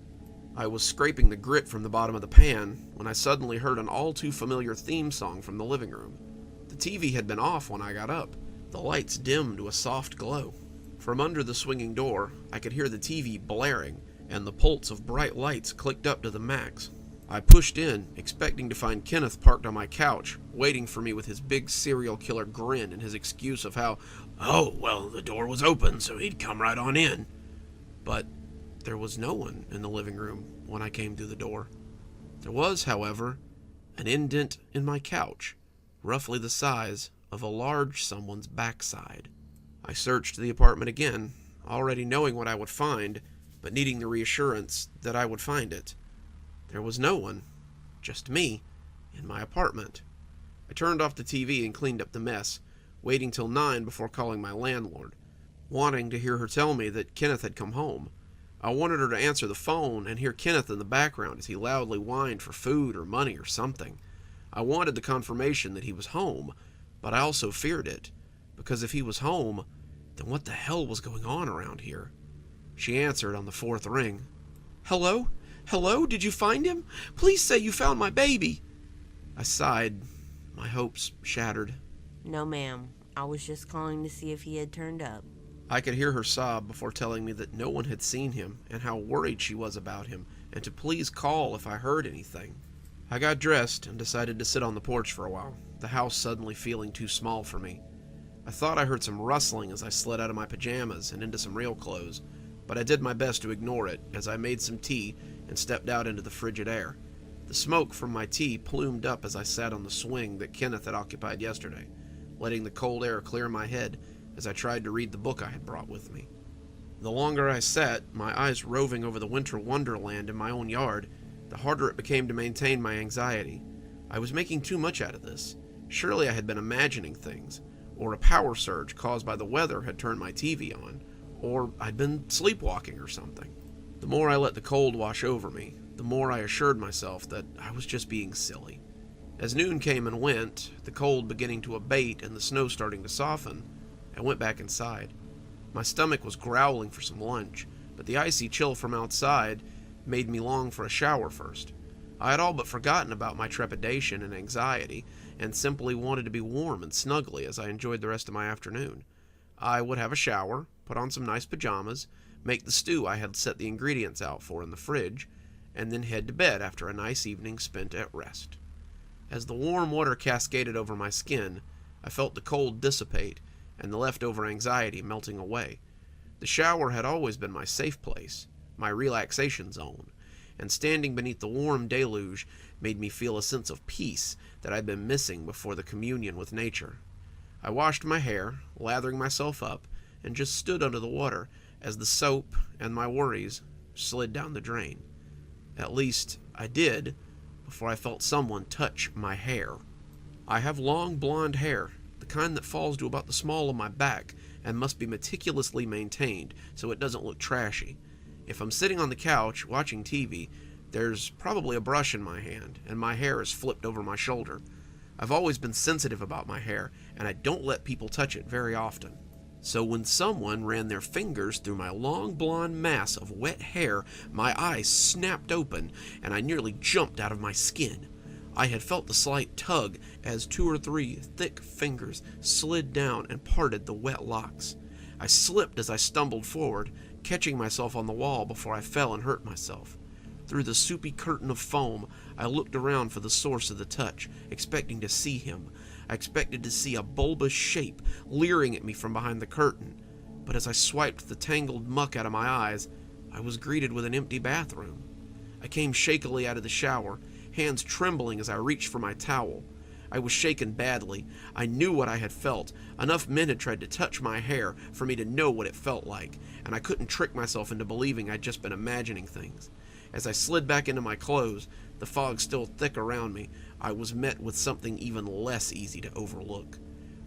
I was scraping the grit from the bottom of the pan when I suddenly heard an all-too-familiar theme song from the living room. The TV had been off when I got up. The lights dimmed to a soft glow. From under the swinging door, I could hear the TV blaring, and the pulse of bright lights clicked up to the max. I pushed in, expecting to find Kenneth parked on my couch, waiting for me with his big serial killer grin and his excuse of how, "Oh, well, the door was open, so he'd come right on in." But there was no one in the living room when I came through the door. There was, however, an indent in my couch, roughly the size of a large someone's backside. I searched the apartment again, already knowing what I would find, but needing the reassurance that I would find it. There was no one, just me, in my apartment. I turned off the TV and cleaned up the mess, waiting till 9 before calling my landlord, wanting to hear her tell me that Kenneth had come home. I wanted her to answer the phone and hear Kenneth in the background as he loudly whined for food or money or something. I wanted the confirmation that he was home, but I also feared it, because if he was home, then what the hell was going on around here? She answered on the 4th ring. "Hello? Hello? Did you find him? Please say you found my baby." I sighed, my hopes shattered. "No, ma'am. I was just calling to see if he had turned up." I could hear her sob before telling me that no one had seen him and how worried she was about him, and to please call if I heard anything. I got dressed and decided to sit on the porch for a while, the house suddenly feeling too small for me. I thought I heard some rustling as I slid out of my pajamas and into some real clothes, but I did my best to ignore it as I made some tea and stepped out into the frigid air. The smoke from my tea plumed up as I sat on the swing that Kenneth had occupied yesterday, letting the cold air clear my head as I tried to read the book I had brought with me. The longer I sat, my eyes roving over the winter wonderland in my own yard, the harder it became to maintain my anxiety. I was making too much out of this. Surely I had been imagining things, or a power surge caused by the weather had turned my TV on, or I'd been sleepwalking or something. The more I let the cold wash over me, the more I assured myself that I was just being silly. As noon came and went, the cold beginning to abate and the snow starting to soften, I went back inside. My stomach was growling for some lunch, but the icy chill from outside made me long for a shower first. I had all but forgotten about my trepidation and anxiety, and simply wanted to be warm and snuggly as I enjoyed the rest of my afternoon. I would have a shower, put on some nice pajamas, make the stew I had set the ingredients out for in the fridge, and then head to bed after a nice evening spent at rest. As the warm water cascaded over my skin, I felt the cold dissipate and the leftover anxiety melting away. The shower had always been my safe place, my relaxation zone, and standing beneath the warm deluge made me feel a sense of peace that I'd been missing before the communion with nature. I washed my hair, lathering myself up, and just stood under the water as the soap and my worries slid down the drain. At least, I did, before I felt someone touch my hair. I have long blonde hair, the kind that falls to about the small of my back and must be meticulously maintained so it doesn't look trashy. If I'm sitting on the couch watching TV, there's probably a brush in my hand, and my hair is flipped over my shoulder. I've always been sensitive about my hair, and I don't let people touch it very often. So when someone ran their fingers through my long blonde mass of wet hair, my eyes snapped open, and I nearly jumped out of my skin. I had felt the slight tug as 2 or 3 thick fingers slid down and parted the wet locks. I slipped as I stumbled forward, catching myself on the wall before I fell and hurt myself. Through the soupy curtain of foam, I looked around for the source of the touch, expecting to see him. I expected to see a bulbous shape leering at me from behind the curtain, but as I swiped the tangled muck out of my eyes, I was greeted with an empty bathroom. I came shakily out of the shower, hands trembling as I reached for my towel. I was shaken badly. I knew what I had felt. Enough men had tried to touch my hair for me to know what it felt like, and I couldn't trick myself into believing I'd just been imagining things. As I slid back into my clothes, the fog still thick around me, I was met with something even less easy to overlook.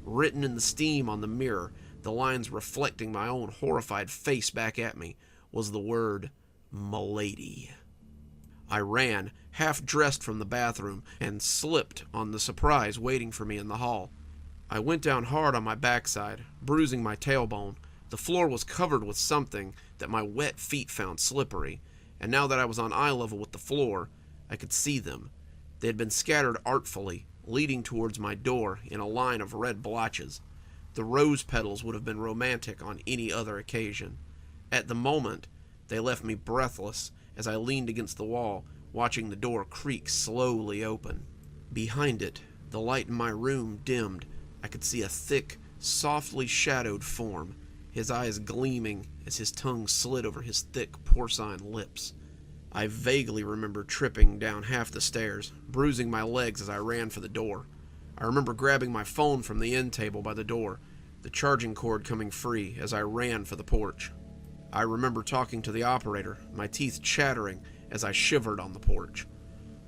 Written in the steam on the mirror, the lines reflecting my own horrified face back at me, was the word, "Milady." I ran, half-dressed from the bathroom, and slipped on the surprise waiting for me in the hall. I went down hard on my backside, bruising my tailbone. The floor was covered with something that my wet feet found slippery, and now that I was on eye level with the floor, I could see them. They had been scattered artfully, leading towards my door in a line of red blotches. The rose petals would have been romantic on any other occasion. At the moment, they left me breathless as I leaned against the wall, watching the door creak slowly open. Behind it, the light in my room dimmed. I could see a thick, softly shadowed form, his eyes gleaming as his tongue slid over his thick porcine lips. I vaguely remember tripping down half the stairs, bruising my legs as I ran for the door. I remember grabbing my phone from the end table by the door, the charging cord coming free as I ran for the porch. I remember talking to the operator, my teeth chattering as I shivered on the porch.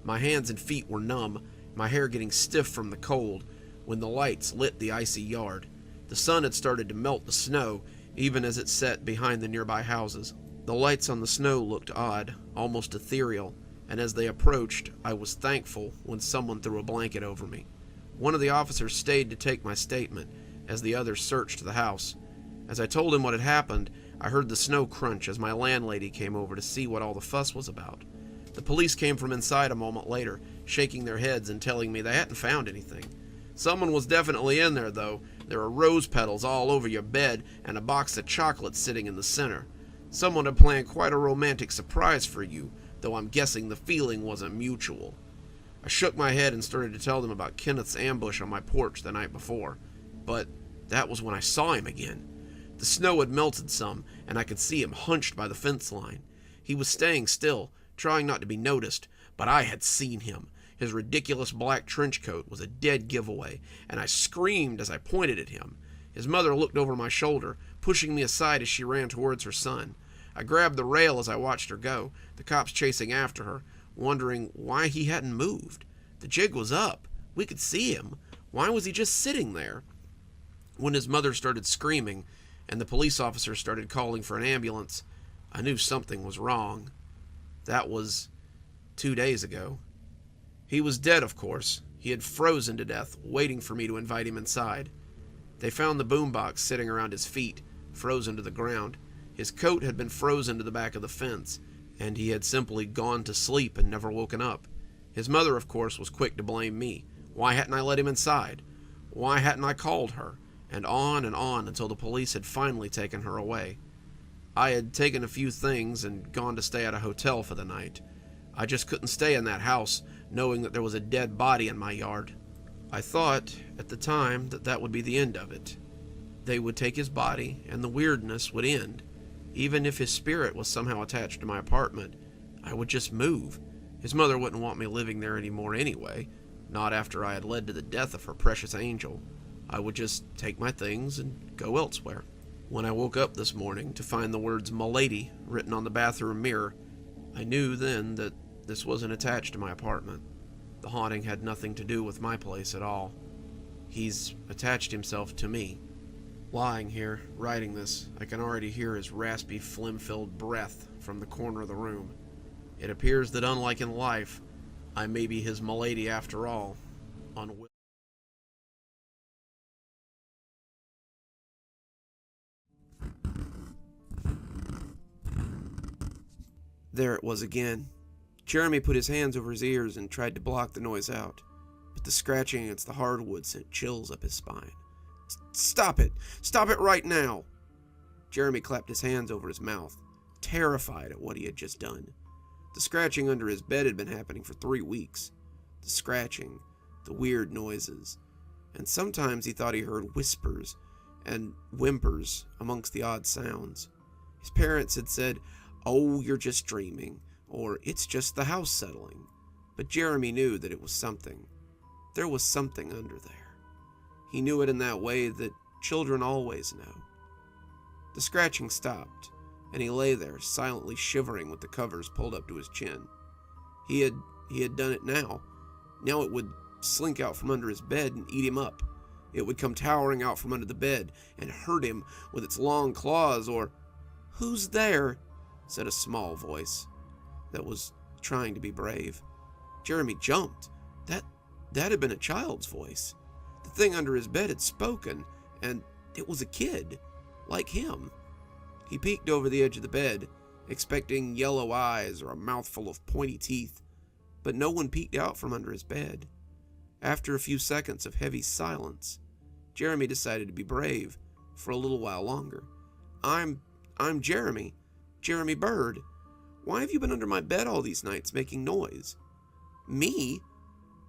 My hands and feet were numb, my hair getting stiff from the cold, when the lights lit the icy yard. The sun had started to melt the snow, even as it set behind the nearby houses. The lights on the snow looked odd, almost ethereal, and as they approached, I was thankful when someone threw a blanket over me. One of the officers stayed to take my statement, as the others searched the house. As I told him what had happened, I heard the snow crunch as my landlady came over to see what all the fuss was about. The police came from inside a moment later, shaking their heads and telling me they hadn't found anything. Someone was definitely in there, though. There were rose petals all over your bed and a box of chocolates sitting in the center. Someone had planned quite a romantic surprise for you, though I'm guessing the feeling wasn't mutual. I shook my head and started to tell them about Kenneth's ambush on my porch the night before. But that was when I saw him again. The snow had melted some, and I could see him hunched by the fence line. He was staying still, trying not to be noticed, but I had seen him. His ridiculous black trench coat was a dead giveaway, and I screamed as I pointed at him. His mother looked over my shoulder, pushing me aside as she ran towards her son. I grabbed the rail as I watched her go, the cops chasing after her, wondering why he hadn't moved. The jig was up. We could see him. Why was he just sitting there? When his mother started screaming and the police officer started calling for an ambulance, I knew something was wrong. That was 2 days ago. He was dead, of course. He had frozen to death, waiting for me to invite him inside. They found the boombox sitting around his feet, frozen to the ground. His coat had been frozen to the back of the fence, and he had simply gone to sleep and never woken up. His mother, of course, was quick to blame me. Why hadn't I let him inside? Why hadn't I called her? And on until the police had finally taken her away. I had taken a few things and gone to stay at a hotel for the night. I just couldn't stay in that house, knowing that there was a dead body in my yard. I thought, at the time, that that would be the end of it. They would take his body, and the weirdness would end. Even if his spirit was somehow attached to my apartment, I would just move. His mother wouldn't want me living there anymore anyway, not after I had led to the death of her precious angel. I would just take my things and go elsewhere. When I woke up this morning to find the words "M'lady" written on the bathroom mirror, I knew then that this wasn't attached to my apartment. The haunting had nothing to do with my place at all. He's attached himself to me. Lying here, writing this, I can already hear his raspy, phlegm-filled breath from the corner of the room. It appears that unlike in life, I may be his M'lady after all. There it was again. Jeremy put his hands over his ears and tried to block the noise out, but the scratching against the hardwood sent chills up his spine. Stop it! Stop it right now! Jeremy clapped his hands over his mouth, terrified at what he had just done. The scratching under his bed had been happening for 3 weeks. The scratching, the weird noises, and sometimes he thought he heard whispers and whimpers amongst the odd sounds. His parents had said, "Oh, you're just dreaming," or "It's just the house settling." But Jeremy knew that it was something. There was something under there. He knew it in that way that children always know. The scratching stopped, and he lay there, silently shivering with the covers pulled up to his chin. He had done it now. Now it would slink out from under his bed and eat him up. It would come towering out from under the bed and hurt him with its long claws, or... "Who's there?" said a small voice that was trying to be brave. Jeremy jumped. That had been a child's voice. The thing under his bed had spoken, and it was a kid, like him. He peeked over the edge of the bed, expecting yellow eyes or a mouthful of pointy teeth, but no one peeked out from under his bed. After a few seconds of heavy silence, Jeremy decided to be brave for a little while longer. I'm Jeremy Bird. Why have you been under my bed all these nights making noise?" "Me?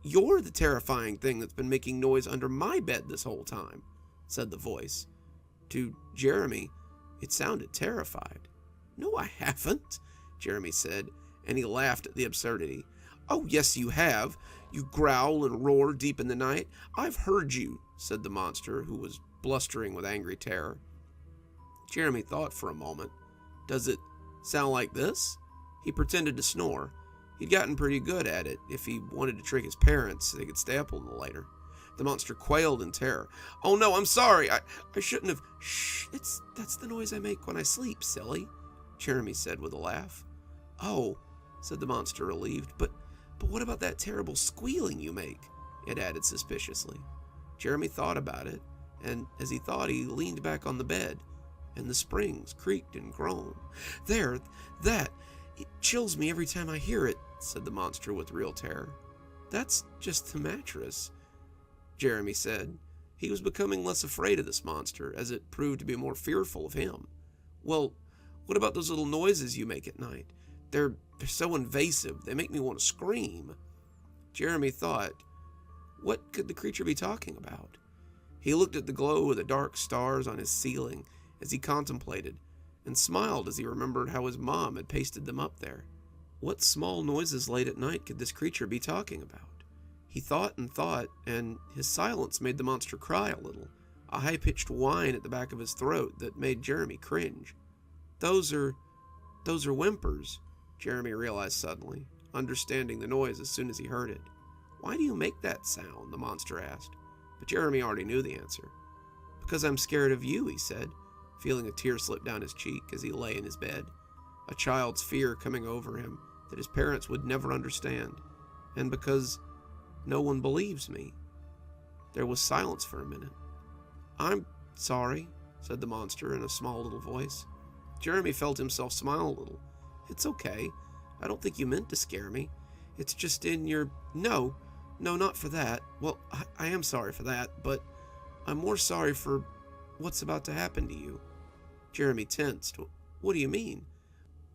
You're the terrifying thing that's been making noise under my bed this whole time," said the voice. To Jeremy, it sounded terrified. "No, I haven't," Jeremy said, and he laughed at the absurdity. "Oh, yes, you have. You growl and roar deep in the night. I've heard you," said the monster, who was blustering with angry terror. Jeremy thought for a moment. Does it sound like this? He pretended to snore. He'd gotten pretty good at it. If he wanted to trick his parents, they could stay up a little later. The monster quailed in terror. "Oh no, I'm sorry. I shouldn't have." "Shh, that's the noise I make when I sleep, silly," Jeremy said with a laugh. "Oh," said the monster, relieved. But what about that terrible squealing you make?" it added suspiciously. Jeremy thought about it, and as he thought, he leaned back on the bed, and the springs creaked and groaned. It chills me every time I hear it," said the monster with real terror. "That's just the mattress," Jeremy said. He was becoming less afraid of this monster, as it proved to be more fearful of him. "Well, what about those little noises you make at night? They're so invasive, they make me want to scream." Jeremy thought, what could the creature be talking about? He looked at the glow of the dark stars on his ceiling as he contemplated, and smiled as he remembered how his mom had pasted them up there. What small noises late at night could this creature be talking about? He thought, and his silence made the monster cry a little. a high-pitched whine at the back of his throat that made Jeremy cringe. Those are whimpers, Jeremy realized suddenly, understanding the noise as soon as he heard it. Why do you make that sound? The monster asked, but Jeremy already knew the answer. Because I'm scared of you, he said, feeling a tear slip down his cheek as he lay in his bed, a child's fear coming over him that his parents would never understand, and because no one believes me. There was silence for a minute. I'm sorry, said the monster in a small little voice. Jeremy felt himself smile a little. It's okay. I don't think you meant to scare me. It's just in your... No, not for that. Well, I am sorry for that, but I'm more sorry for what's about to happen to you. Jeremy tensed. What do you mean?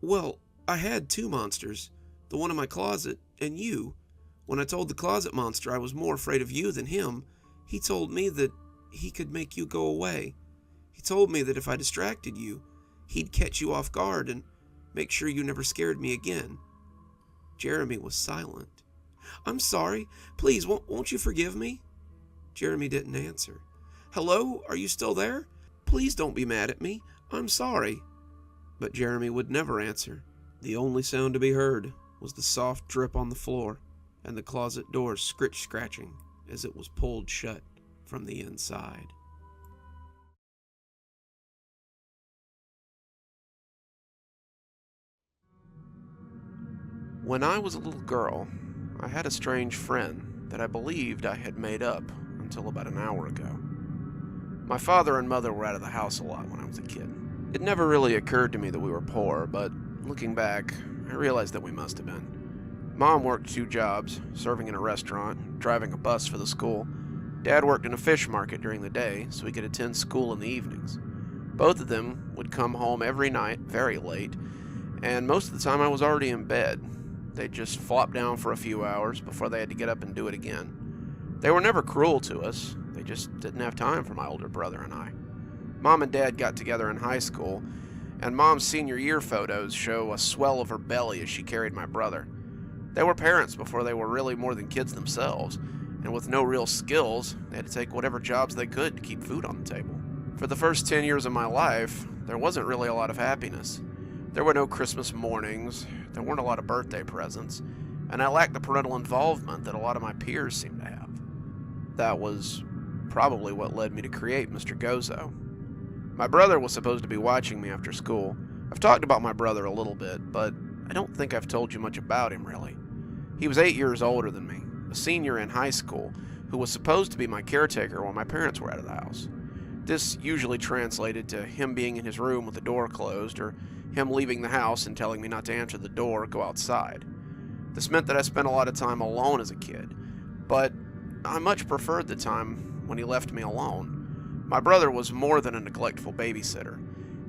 Well, I had two monsters, the one in my closet and you. When I told the closet monster I was more afraid of you than him, he told me that he could make you go away. He told me that if I distracted you, he'd catch you off guard and make sure you never scared me again. Jeremy was silent. I'm sorry. Please, won't you forgive me? Jeremy didn't answer. Hello? Are you still there? Please don't be mad at me. I'm sorry. But Jeremy would never answer. The only sound to be heard was the soft drip on the floor and the closet door scratching as it was pulled shut from the inside. When I was a little girl, I had a strange friend that I believed I had made up until about an hour ago. My father and mother were out of the house a lot when I was a kid. It never really occurred to me that we were poor, but looking back, I realized that we must have been. Mom worked 2 jobs, serving in a restaurant, driving a bus for the school. Dad worked in a fish market during the day, so he could attend school in the evenings. Both of them would come home every night, very late, and most of the time I was already in bed. They'd just flop down for a few hours before they had to get up and do it again. They were never cruel to us. They just didn't have time for my older brother and I. Mom and Dad got together in high school, and Mom's senior year photos show a swell of her belly as she carried my brother. They were parents before they were really more than kids themselves, and with no real skills, they had to take whatever jobs they could to keep food on the table. For the first 10 years of my life, there wasn't really a lot of happiness. There were no Christmas mornings, there weren't a lot of birthday presents, and I lacked the parental involvement that a lot of my peers seemed to have. That was probably what led me to create Mr. Gozo. My brother was supposed to be watching me after school. I've talked about my brother a little bit, but I don't think I've told you much about him, really. He was 8 years older than me, a senior in high school, who was supposed to be my caretaker while my parents were out of the house. This usually translated to him being in his room with the door closed, or him leaving the house and telling me not to answer the door or go outside. This meant that I spent a lot of time alone as a kid, but I much preferred the time when he left me alone. My brother was more than a neglectful babysitter.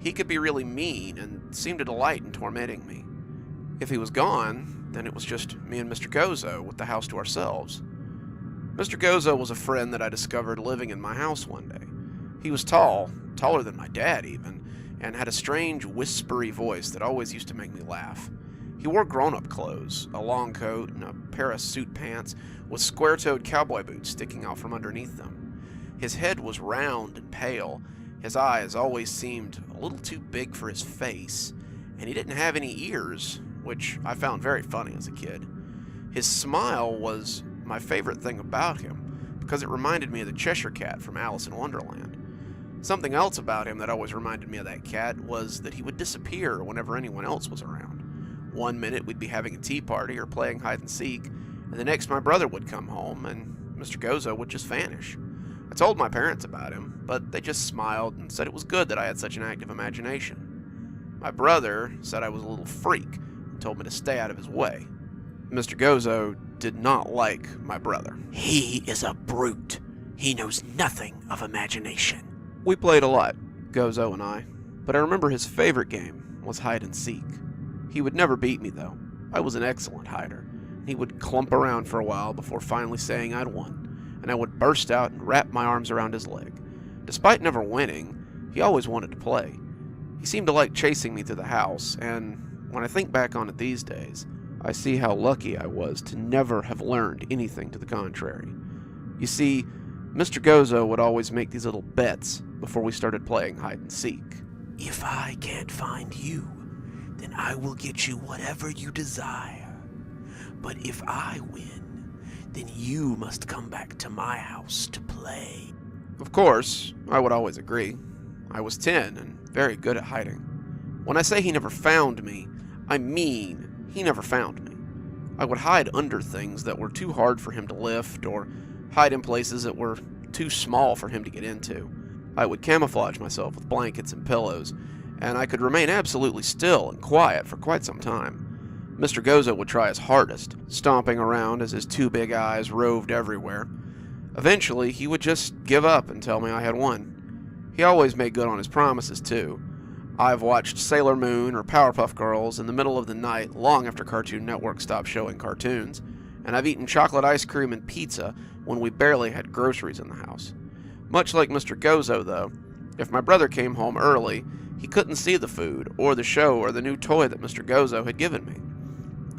He could be really mean and seemed to delight in tormenting me. If he was gone, then it was just me and Mr. Gozo with the house to ourselves. Mr. Gozo was a friend that I discovered living in my house one day. He was tall, taller than my dad even, and had a strange, whispery voice that always used to make me laugh. He wore grown-up clothes, a long coat and a pair of suit pants with square-toed cowboy boots sticking out from underneath them. His head was round and pale, his eyes always seemed a little too big for his face, and he didn't have any ears, which I found very funny as a kid. His smile was my favorite thing about him, because it reminded me of the Cheshire Cat from Alice in Wonderland. Something else about him that always reminded me of that cat was that he would disappear whenever anyone else was around. One minute we'd be having a tea party or playing hide and seek, and the next my brother would come home and Mr. Gozo would just vanish. I told my parents about him, but they just smiled and said it was good that I had such an active imagination. My brother said I was a little freak and told me to stay out of his way. Mr. Gozo did not like my brother. He is a brute. He knows nothing of imagination. We played a lot, Gozo and I, but I remember his favorite game was hide and seek. He would never beat me, though. I was an excellent hider. He would clump around for a while before finally saying I'd won, and I would burst out and wrap my arms around his leg. Despite never winning, he always wanted to play. He seemed to like chasing me through the house, and when I think back on it these days, I see how lucky I was to never have learned anything to the contrary. You see, Mr. Gozo would always make these little bets before we started playing hide and seek. If I can't find you, then I will get you whatever you desire. But if I win, then you must come back to my house to play. Of course, I would always agree. I was 10 and very good at hiding. When I say he never found me, I mean he never found me. I would hide under things that were too hard for him to lift, or hide in places that were too small for him to get into. I would camouflage myself with blankets and pillows, and I could remain absolutely still and quiet for quite some time. Mr. Gozo would try his hardest, stomping around as his two big eyes roved everywhere. Eventually, he would just give up and tell me I had won. He always made good on his promises, too. I've watched Sailor Moon or Powerpuff Girls in the middle of the night long after Cartoon Network stopped showing cartoons, and I've eaten chocolate ice cream and pizza when we barely had groceries in the house. Much like Mr. Gozo, though, if my brother came home early, he couldn't see the food, or the show, or the new toy that Mr. Gozo had given me.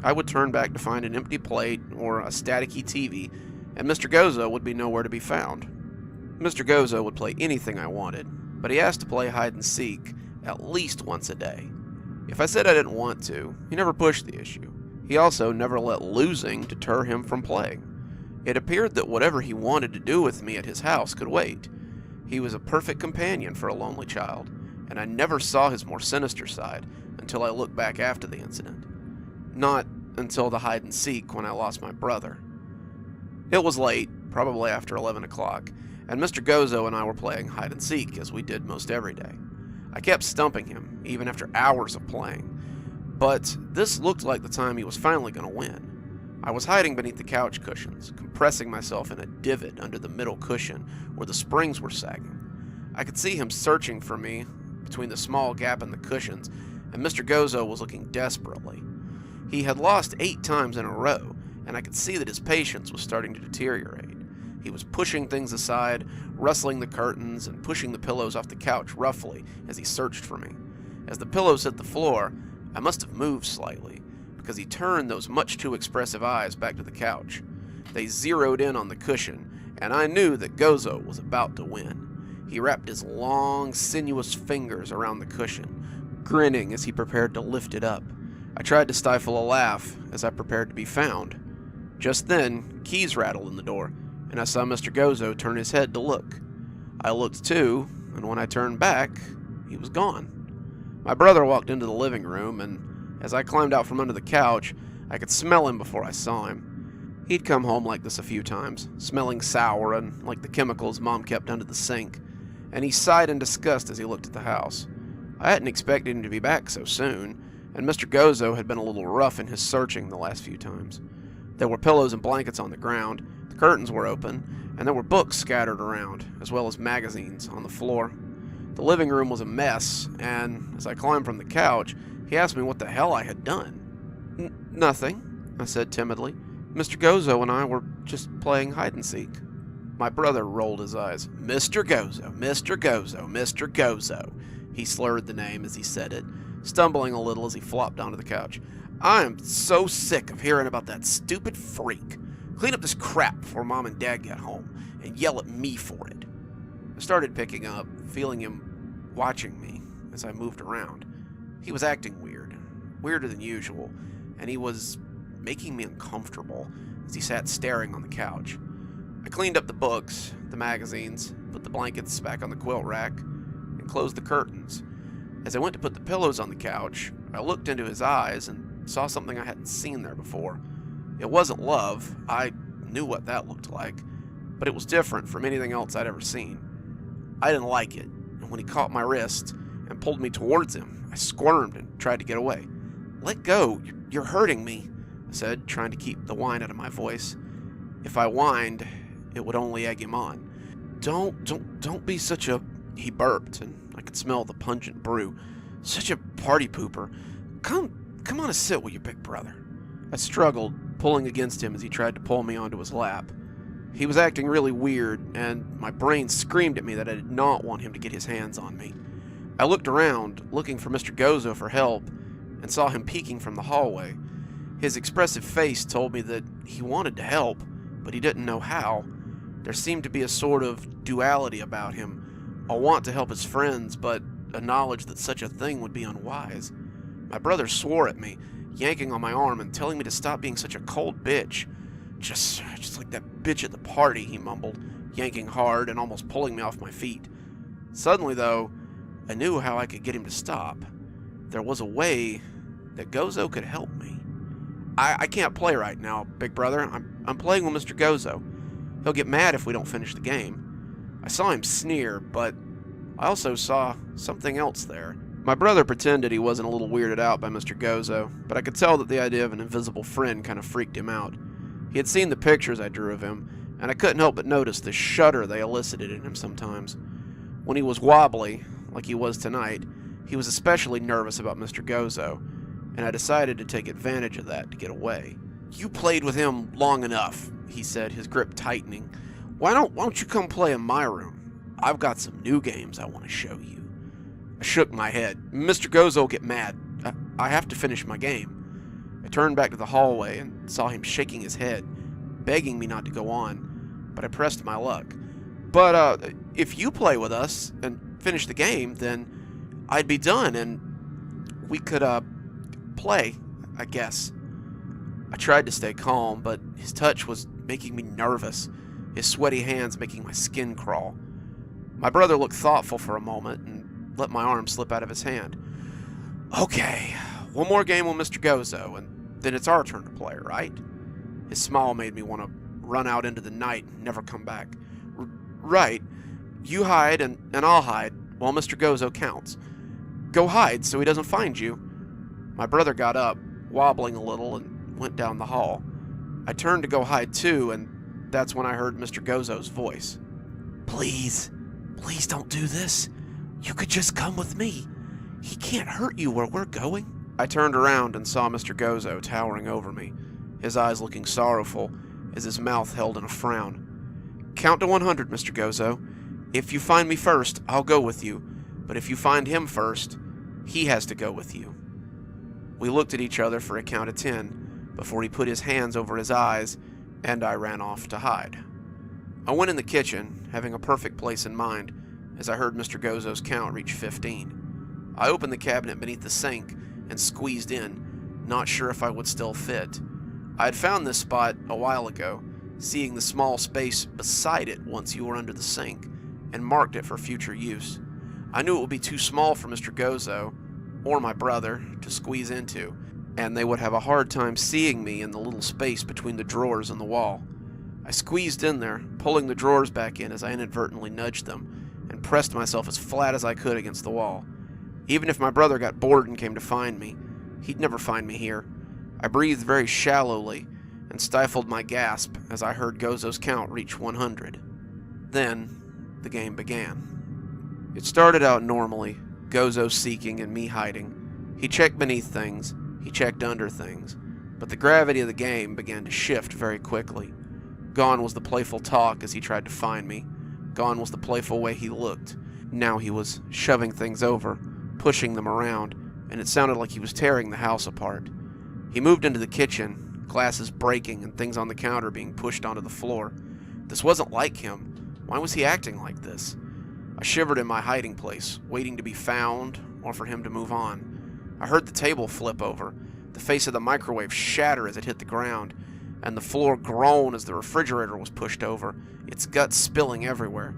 I would turn back to find an empty plate or a staticky TV, and Mr. Gozo would be nowhere to be found. Mr. Gozo would play anything I wanted, but he asked to play hide and seek at least once a day. If I said I didn't want to, he never pushed the issue. He also never let losing deter him from playing. It appeared that whatever he wanted to do with me at his house could wait. He was a perfect companion for a lonely child, and I never saw his more sinister side until I looked back after the incident. Not until the hide and seek when I lost my brother. It was late, probably after 11 o'clock, and Mr. Gozo and I were playing hide and seek as we did most every day. I kept stumping him, even after hours of playing, but this looked like the time he was finally going to win. I was hiding beneath the couch cushions, compressing myself in a divot under the middle cushion where the springs were sagging. I could see him searching for me between the small gap in the cushions, and Mr. Gozo was looking desperately. He had lost 8 times in a row, and I could see that his patience was starting to deteriorate. He was pushing things aside, rustling the curtains, and pushing the pillows off the couch roughly as he searched for me. As the pillows hit the floor, I must have moved slightly, because he turned those much too expressive eyes back to the couch. They zeroed in on the cushion, and I knew that Gozo was about to win. He wrapped his long, sinuous fingers around the cushion, grinning as he prepared to lift it up. I tried to stifle a laugh as I prepared to be found. Just then, keys rattled in the door, and I saw Mr. Gozo turn his head to look. I looked too, and when I turned back, he was gone. My brother walked into the living room, and as I climbed out from under the couch, I could smell him before I saw him. He'd come home like this a few times, smelling sour and like the chemicals Mom kept under the sink, and he sighed in disgust as he looked at the house. I hadn't expected him to be back so soon, and Mr. Gozo had been a little rough in his searching the last few times. There were pillows and blankets on the ground, the curtains were open, and there were books scattered around, as well as magazines on the floor. The living room was a mess, and as I climbed from the couch, he asked me what the hell I had done. Nothing, I said timidly. Mr. Gozo and I were just playing hide and seek. My brother rolled his eyes. Mr. Gozo, Mr. Gozo, Mr. Gozo. He slurred the name as he said it, stumbling a little as he flopped onto the couch. I am so sick of hearing about that stupid freak. Clean up this crap before Mom and Dad get home, and yell at me for it. I started picking up, feeling him watching me as I moved around. He was acting weird, weirder than usual, and he was making me uncomfortable as he sat staring on the couch. I cleaned up the books, the magazines, put the blankets back on the quilt rack, and closed the curtains. As I went to put the pillows on the couch, I looked into his eyes and saw something I hadn't seen there before. It wasn't love. I knew what that looked like, but it was different from anything else I'd ever seen. I didn't like it, and when he caught my wrist and pulled me towards him, I squirmed and tried to get away. Let go, you're hurting me, I said, trying to keep the whine out of my voice. If I whined, it would only egg him on. Don't be such a... He burped, and I could smell the pungent brew. Such a party pooper. Come on and sit with your big brother. I struggled, pulling against him as he tried to pull me onto his lap. He was acting really weird, and my brain screamed at me that I did not want him to get his hands on me. I looked around, looking for Mr. Gozo for help, and saw him peeking from the hallway. His expressive face told me that he wanted to help, but he didn't know how. There seemed to be a sort of duality about him, a want to help his friends, but a knowledge that such a thing would be unwise. My brother swore at me, yanking on my arm and telling me to stop being such a cold bitch. Just like that bitch at the party, he mumbled, yanking hard and almost pulling me off my feet. Suddenly, though, I knew how I could get him to stop. There was a way that Gozo could help me. I can't play right now, big brother. I'm playing with Mr. Gozo. He'll get mad if we don't finish the game. I saw him sneer, but I also saw something else there. My brother pretended he wasn't a little weirded out by Mr. Gozo, but I could tell that the idea of an invisible friend kind of freaked him out. He had seen the pictures I drew of him, and I couldn't help but notice the shudder they elicited in him sometimes. When he was wobbly, like he was tonight, he was especially nervous about Mr. Gozo, and I decided to take advantage of that to get away. "You played with him long enough," he said, his grip tightening. Why don't you come play in my room? I've got some new games I want to show you." I shook my head. "Mr. Gozo will get mad. I have to finish my game." I turned back to the hallway and saw him shaking his head, begging me not to go on, but I pressed my luck. "But, if you play with us and finish the game, then I'd be done and we could, play, I guess." I tried to stay calm, but his touch was making me nervous, his sweaty hands making my skin crawl. My brother looked thoughtful for a moment and let my arm slip out of his hand. "Okay, one more game with Mr. Gozo, and then it's our turn to play, right?" His smile made me want to run out into the night and never come back. "Right. You hide, and I'll hide, while Mr. Gozo counts. Go hide so he doesn't find you." My brother got up, wobbling a little, and went down the hall. I turned to go hide too, and that's when I heard Mr. Gozo's voice. Please don't do this. You could just come with me. He can't hurt you where we're going." I turned around and saw Mr. Gozo towering over me, his eyes looking sorrowful as his mouth held in a frown. "Count to 100, Mr. Gozo. If you find me first, I'll go with you, but if you find him first, he has to go with you." We looked at each other for a count of 10 before he put his hands over his eyes, and I ran off to hide. I went in the kitchen, having a perfect place in mind, as I heard Mr. Gozo's count reach 15. I opened the cabinet beneath the sink and squeezed in, not sure if I would still fit. I had found this spot a while ago, seeing the small space beside it once you were under the sink, and marked it for future use. I knew it would be too small for Mr. Gozo, or my brother, to squeeze into, and they would have a hard time seeing me in the little space between the drawers and the wall. I squeezed in there, pulling the drawers back in as I inadvertently nudged them, and pressed myself as flat as I could against the wall. Even if my brother got bored and came to find me, he'd never find me here. I breathed very shallowly and stifled my gasp as I heard Gozo's count reach 100. Then, the game began. It started out normally, Gozo seeking and me hiding. He checked beneath things, he checked under things, but the gravity of the game began to shift very quickly. Gone was the playful talk as he tried to find me. Gone was the playful way he looked. Now he was shoving things over, pushing them around, and it sounded like he was tearing the house apart. He moved into the kitchen, glasses breaking and things on the counter being pushed onto the floor. This wasn't like him. Why was he acting like this? I shivered in my hiding place, waiting to be found or for him to move on. I heard the table flip over, the face of the microwave shatter as it hit the ground, and the floor groan as the refrigerator was pushed over, its guts spilling everywhere.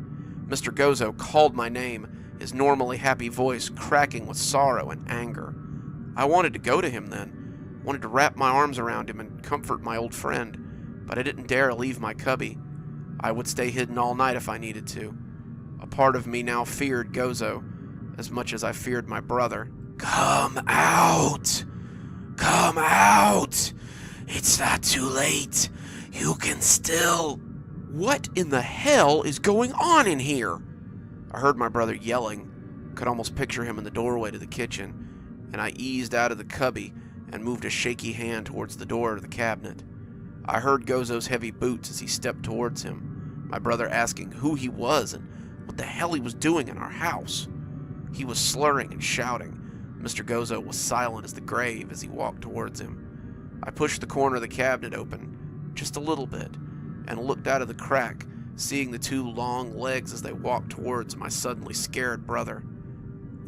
Mr. Gozo called my name, his normally happy voice cracking with sorrow and anger. I wanted to go to him then, wanted to wrap my arms around him and comfort my old friend, but I didn't dare leave my cubby. I would stay hidden all night if I needed to. A part of me now feared Gozo as much as I feared my brother. Come out! Come out! It's not too late. You can still... What in the hell is going on in here? I heard my brother yelling, could almost picture him in the doorway to the kitchen, and I eased out of the cubby and moved a shaky hand towards the door of the cabinet. I heard Gozo's heavy boots as he stepped towards him, my brother asking who he was and what the hell he was doing in our house. He was slurring and shouting. Mr. Gozo was silent as the grave as he walked towards him. I pushed the corner of the cabinet open, just a little bit, and looked out of the crack, seeing the two long legs as they walked towards my suddenly scared brother.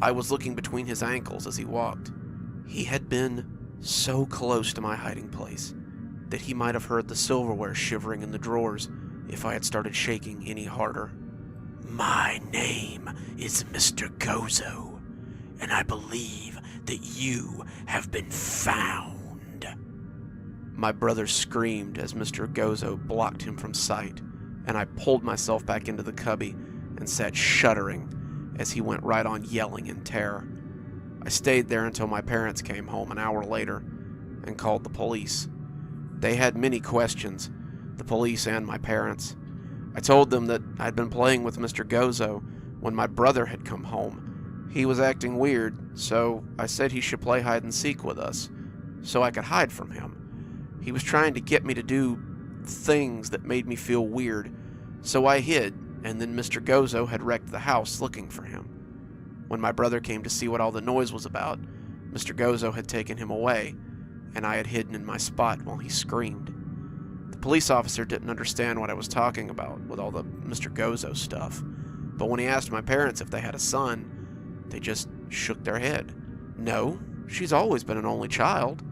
I was looking between his ankles as he walked. He had been so close to my hiding place that he might have heard the silverware shivering in the drawers if I had started shaking any harder. My name is Mr. Gozo, and I believe that you have been found. My brother screamed as Mr. Gozo blocked him from sight, and I pulled myself back into the cubby and sat shuddering as he went right on yelling in terror. I stayed there until my parents came home an hour later and called the police. They had many questions, the police and my parents. I told them that I'd been playing with Mr. Gozo when my brother had come home. He was acting weird, so I said he should play hide and seek with us, so I could hide from him. He was trying to get me to do things that made me feel weird, so I hid, and then Mr. Gozo had wrecked the house looking for him. When my brother came to see what all the noise was about, Mr. Gozo had taken him away, and I had hidden in my spot while he screamed. The police officer didn't understand what I was talking about with all the Mr. Gozo stuff, but when he asked my parents if they had a son, they just shook their head. No, she's always been an only child.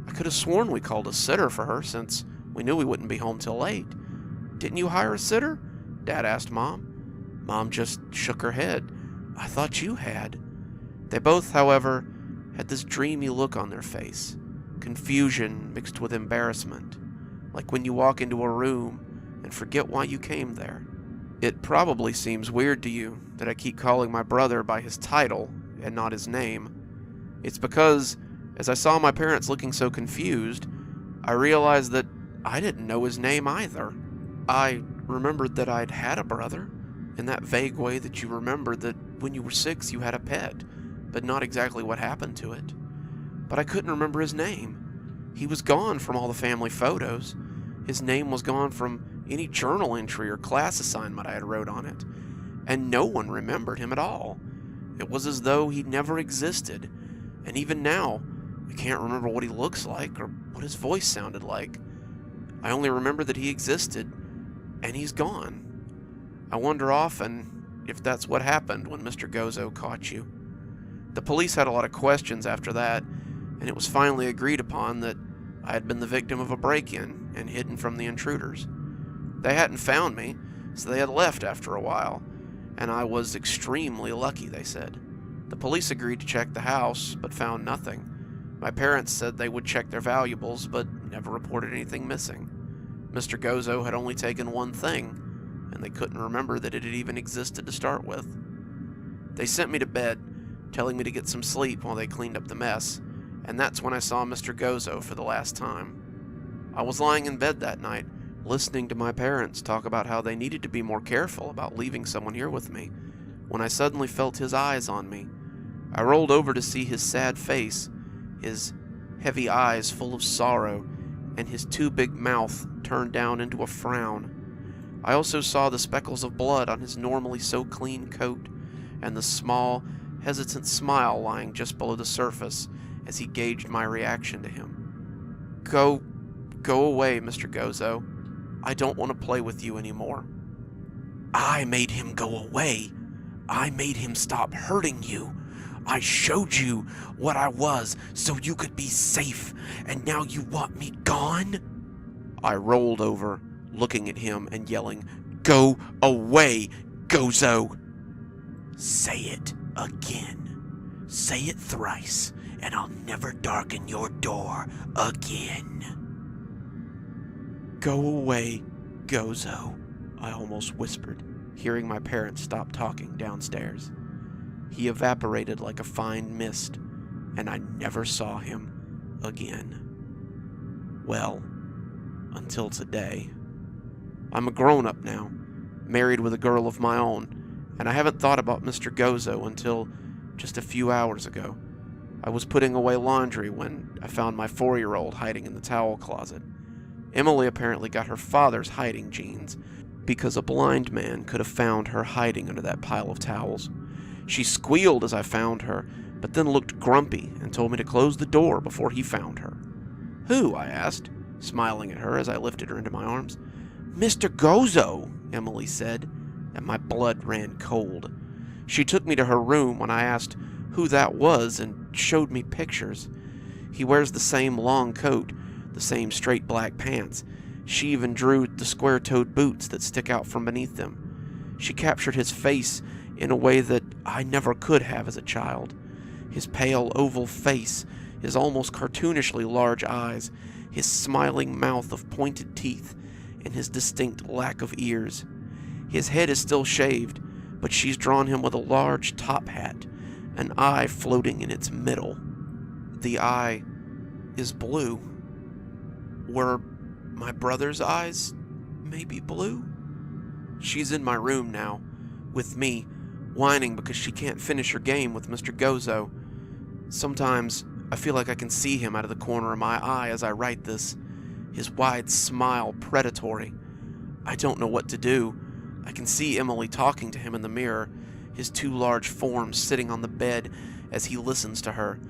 I could have sworn we called a sitter for her since we knew we wouldn't be home till late. Didn't you hire a sitter? Dad asked Mom. Mom just shook her head. I thought you had. They both, however, had this dreamy look on their face, confusion mixed with embarrassment, like when you walk into a room and forget why you came there. It probably seems weird to you that I keep calling my brother by his title and not his name. It's because, as I saw my parents looking so confused, I realized that I didn't know his name either. I remembered that I'd had a brother, in that vague way that you remembered that when you were 6 you had a pet, but not exactly what happened to it. But I couldn't remember his name. He was gone from all the family photos. His name was gone from any journal entry or class assignment I had wrote on it, and no one remembered him at all. It was as though he never existed, and even now, I can't remember what he looks like or what his voice sounded like. I only remember that he existed, and he's gone. I wonder often if that's what happened when Mr. Gozo caught you. The police had a lot of questions after that, and it was finally agreed upon that I had been the victim of a break-in and hidden from the intruders. They hadn't found me, so they had left after a while, and I was extremely lucky, they said. The police agreed to check the house, but found nothing. My parents said they would check their valuables, but never reported anything missing. Mr. Gozo had only taken one thing, and they couldn't remember that it had even existed to start with. They sent me to bed, telling me to get some sleep while they cleaned up the mess, and that's when I saw Mr. Gozo for the last time. I was lying in bed that night, listening to my parents talk about how they needed to be more careful about leaving someone here with me, when I suddenly felt his eyes on me. I rolled over to see his sad face, his heavy eyes full of sorrow, and his too big mouth turned down into a frown. I also saw the speckles of blood on his normally so clean coat, and the small, hesitant smile lying just below the surface as he gauged my reaction to him. Go away, Mr. Gozo. I don't want to play with you anymore. I made him go away. I made him stop hurting you. I showed you what I was so you could be safe, and now you want me gone? I rolled over, looking at him and yelling, "Go away, Gozo!" Say it again. Say it thrice, and I'll never darken your door again. Go away, Gozo, I almost whispered, hearing my parents stop talking downstairs. He evaporated like a fine mist, and I never saw him again. Well, until today. I'm a grown-up now, married with a girl of my own, and I haven't thought about Mr. Gozo until just a few hours ago. I was putting away laundry when I found my 4-year-old hiding in the towel closet. Emily apparently got her father's hiding genes, because a blind man could have found her hiding under that pile of towels. She squealed as I found her, but then looked grumpy and told me to close the door before he found her. "Who?" I asked, smiling at her as I lifted her into my arms. "Mr. Gozo," Emily said, and my blood ran cold. She took me to her room when I asked who that was and showed me pictures. He wears the same long coat, the same straight black pants. She even drew the square-toed boots that stick out from beneath them. She captured his face in a way that I never could have as a child. His pale oval face, his almost cartoonishly large eyes, his smiling mouth of pointed teeth, and his distinct lack of ears. His head is still shaved, but she's drawn him with a large top hat, an eye floating in its middle. The eye is blue. Were my brother's eyes maybe blue? She's in my room now, with me, whining because she can't finish her game with Mr. Gozo. Sometimes I feel like I can see him out of the corner of my eye as I write this, his wide smile predatory. I don't know what to do. I can see Emily talking to him in the mirror, his two large forms sitting on the bed as he listens to her.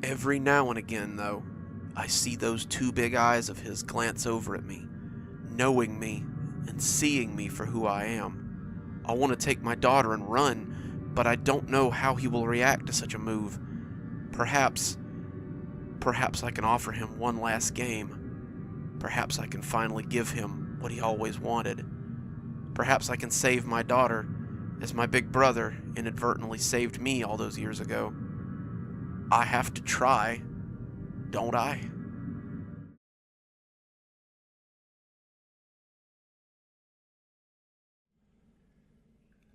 Every now and again, though, I see those two big eyes of his glance over at me, knowing me and seeing me for who I am. I want to take my daughter and run, but I don't know how he will react to such a move. Perhaps I can offer him one last game. Perhaps I can finally give him what he always wanted. Perhaps I can save my daughter, as my big brother inadvertently saved me all those years ago. I have to try, don't I?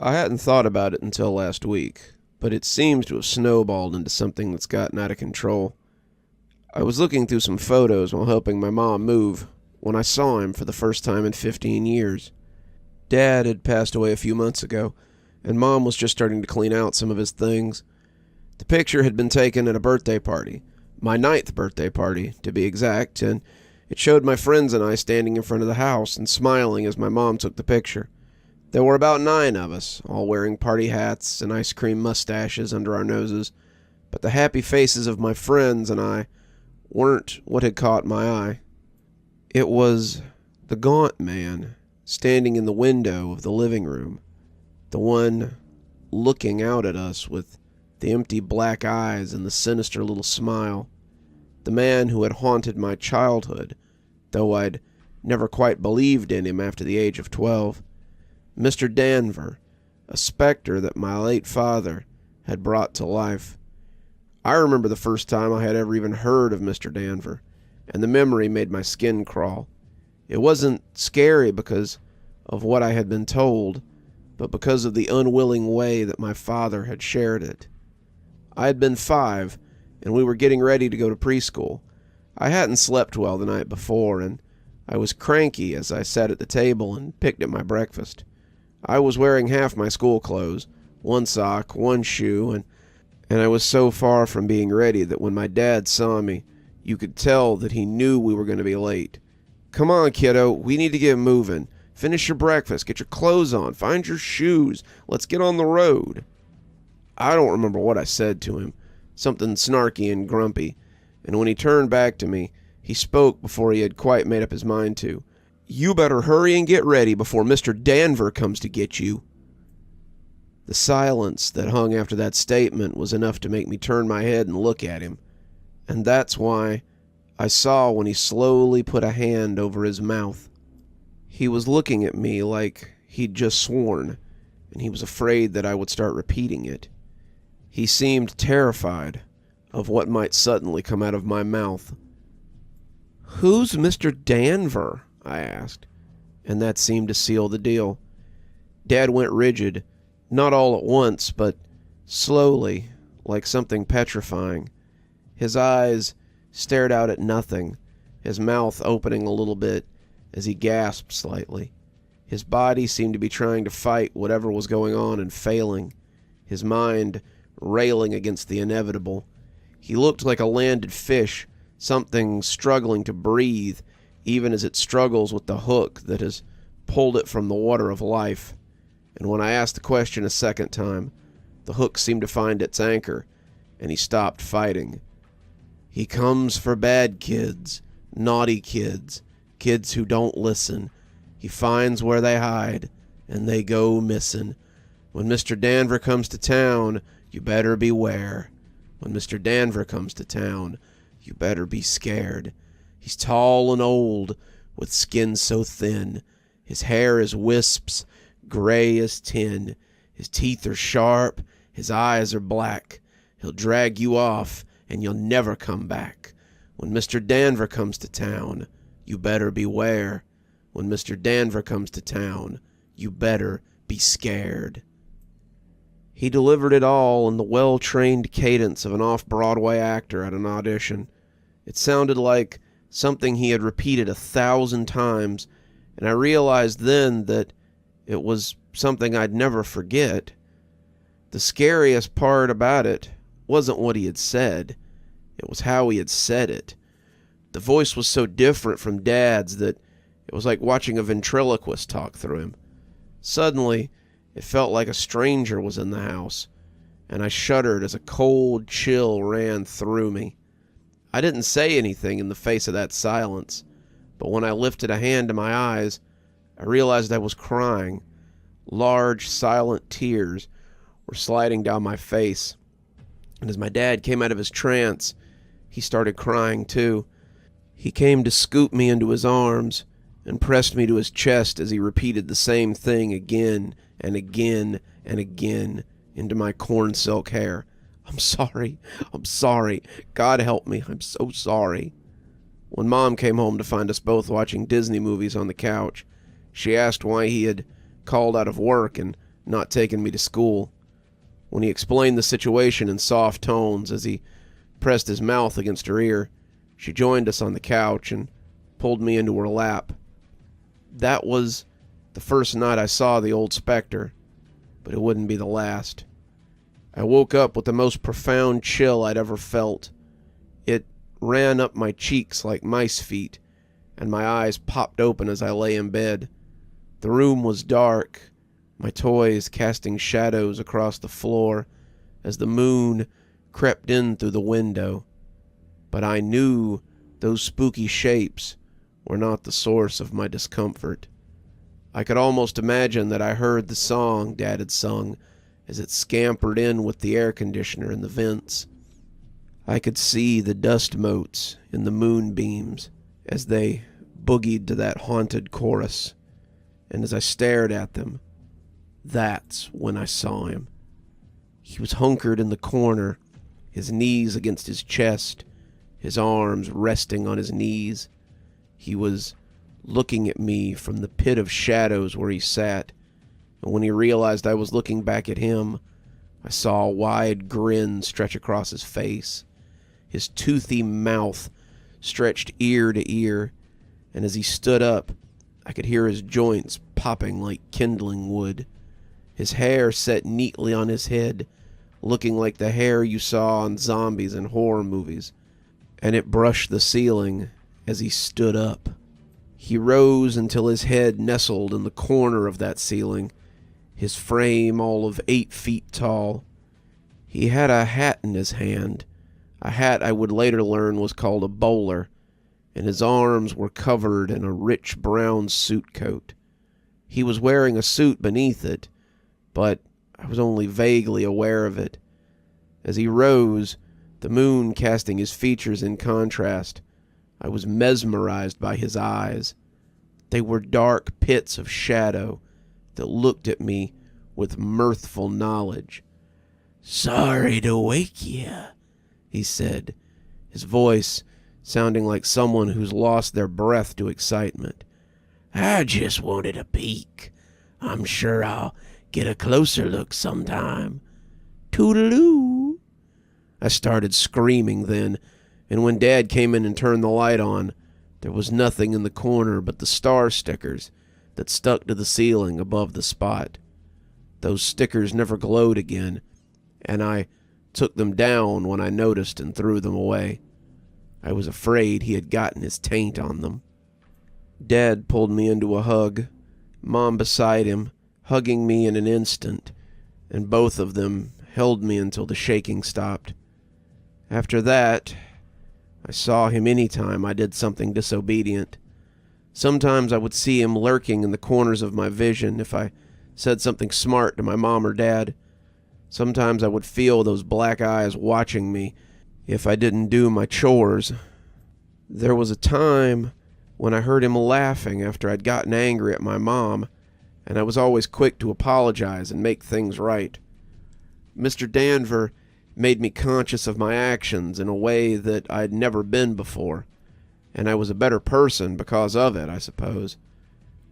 I hadn't thought about it until last week, but it seems to have snowballed into something that's gotten out of control. I was looking through some photos while helping my mom move when I saw him for the first time in 15 years. Dad had passed away a few months ago, and Mom was just starting to clean out some of his things. The picture had been taken at a birthday party, my 9th birthday party, to be exact, and it showed my friends and I standing in front of the house and smiling as my mom took the picture. There were about 9 of us, all wearing party hats and ice cream mustaches under our noses, but the happy faces of my friends and I weren't what had caught my eye. It was the gaunt man standing in the window of the living room, the one looking out at us with the empty black eyes and the sinister little smile, the man who had haunted my childhood, though I'd never quite believed in him after the age of 12. Mr. Danver, a specter that my late father had brought to life. I remember the first time I had ever even heard of Mr. Danver, and the memory made my skin crawl. It wasn't scary because of what I had been told, but because of the unwilling way that my father had shared it. I had been 5, and we were getting ready to go to preschool. I hadn't slept well the night before, and I was cranky as I sat at the table and picked at my breakfast. I was wearing half my school clothes, one sock, one shoe, and I was so far from being ready that when my dad saw me, you could tell that he knew we were going to be late. "Come on, kiddo, we need to get moving. Finish your breakfast, get your clothes on, find your shoes, let's get on the road." I don't remember what I said to him, something snarky and grumpy, and when he turned back to me, he spoke before he had quite made up his mind to. "You better hurry and get ready before Mr. Danver comes to get you." The silence that hung after that statement was enough to make me turn my head and look at him, and that's why I saw when he slowly put a hand over his mouth. He was looking at me like he'd just sworn, and he was afraid that I would start repeating it. He seemed terrified of what might suddenly come out of my mouth. "Who's Mr. Danver?" I asked, and that seemed to seal the deal. Dad went rigid, not all at once, but slowly, like something petrifying. His eyes stared out at nothing, his mouth opening a little bit as he gasped slightly. His body seemed to be trying to fight whatever was going on and failing, his mind railing against the inevitable. He looked like a landed fish, something struggling to breathe, even as it struggles with the hook that has pulled it from the water of life. And when I asked the question a second time, the hook seemed to find its anchor, and he stopped fighting. "He comes for bad kids, naughty kids, kids who don't listen. He finds where they hide, and they go missing. When Mr. Danver comes to town, you better beware. When Mr. Danver comes to town, you better be scared. He's tall and old, with skin so thin. His hair is wisps, gray as tin. His teeth are sharp, his eyes are black. He'll drag you off, and you'll never come back. When Mr. Danver comes to town, you better beware. When Mr. Danver comes to town, you better be scared. He delivered it all in the well-trained cadence of an off-Broadway actor at an audition. It sounded like something he had repeated 1,000 times, and I realized then that it was something I'd never forget. The scariest part about it wasn't what he had said. It was how he had said it. The voice was so different from Dad's that it was like watching a ventriloquist talk through him. Suddenly, it felt like a stranger was in the house, and I shuddered as a cold chill ran through me. I didn't say anything in the face of that silence, but when I lifted a hand to my eyes, I realized I was crying. Large, silent tears were sliding down my face, and as my dad came out of his trance, he started crying too. He came to scoop me into his arms and pressed me to his chest as he repeated the same thing again and again and again into my corn silk hair. I'm sorry. God help me. I'm so sorry. When Mom came home to find us both watching Disney movies on the couch, she asked why he had called out of work and not taken me to school. When he explained the situation in soft tones as he pressed his mouth against her ear, she joined us on the couch and pulled me into her lap. That was the first night I saw the old specter, but it wouldn't be the last. I woke up with the most profound chill I'd ever felt. It ran up my cheeks like mice feet, and my eyes popped open as I lay in bed. The room was dark, my toys casting shadows across the floor as the moon crept in through the window. But I knew those spooky shapes were not the source of my discomfort. I could almost imagine that I heard the song Dad had sung as it scampered in with the air conditioner in the vents. I could see the dust motes in the moonbeams as they boogied to that haunted chorus, and as I stared at them, that's when I saw him. He was hunkered in the corner, his knees against his chest, his arms resting on his knees. He was looking at me from the pit of shadows where he sat, and when he realized I was looking back at him, I saw a wide grin stretch across his face. His toothy mouth stretched ear to ear, and as he stood up, I could hear his joints popping like kindling wood. His hair set neatly on his head, looking like the hair you saw on zombies in horror movies, and it brushed the ceiling as he stood up. He rose until his head nestled in the corner of that ceiling, his frame all of 8 feet tall. He had a hat in his hand, a hat I would later learn was called a bowler, and his arms were covered in a rich brown suit coat. He was wearing a suit beneath it, but I was only vaguely aware of it. As he rose, the moon casting his features in contrast, I was mesmerized by his eyes. They were dark pits of shadow that looked at me with mirthful knowledge. "Sorry to wake you," he said, his voice sounding like someone who's lost their breath to excitement. "I just wanted a peek. I'm sure I'll get a closer look sometime. Toodaloo." I started screaming then, and when Dad came in and turned the light on, there was nothing in the corner but the star stickers that stuck to the ceiling above the spot. Those stickers never glowed again, and I took them down when I noticed and threw them away. I was afraid he had gotten his taint on them. Dad pulled me into a hug, Mom beside him, hugging me in an instant, and both of them held me until the shaking stopped. After that, I saw him any time I did something disobedient. Sometimes I would see him lurking in the corners of my vision if I said something smart to my mom or dad. Sometimes I would feel those black eyes watching me if I didn't do my chores. There was a time when I heard him laughing after I'd gotten angry at my mom, and I was always quick to apologize and make things right. Mr. Danver made me conscious of my actions in a way that I'd never been before, and I was a better person because of it, I suppose.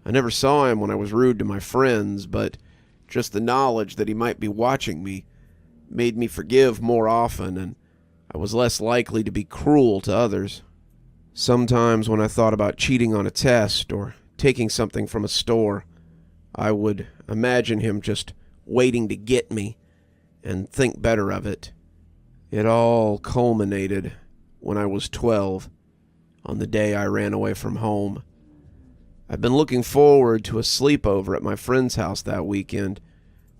I never saw him when I was rude to my friends, but just the knowledge that he might be watching me made me forgive more often, and I was less likely to be cruel to others. Sometimes when I thought about cheating on a test or taking something from a store, I would imagine him just waiting to get me and think better of it. It all culminated when I was 12, on the day I ran away from home. I'd been looking forward to a sleepover at my friend's house that weekend,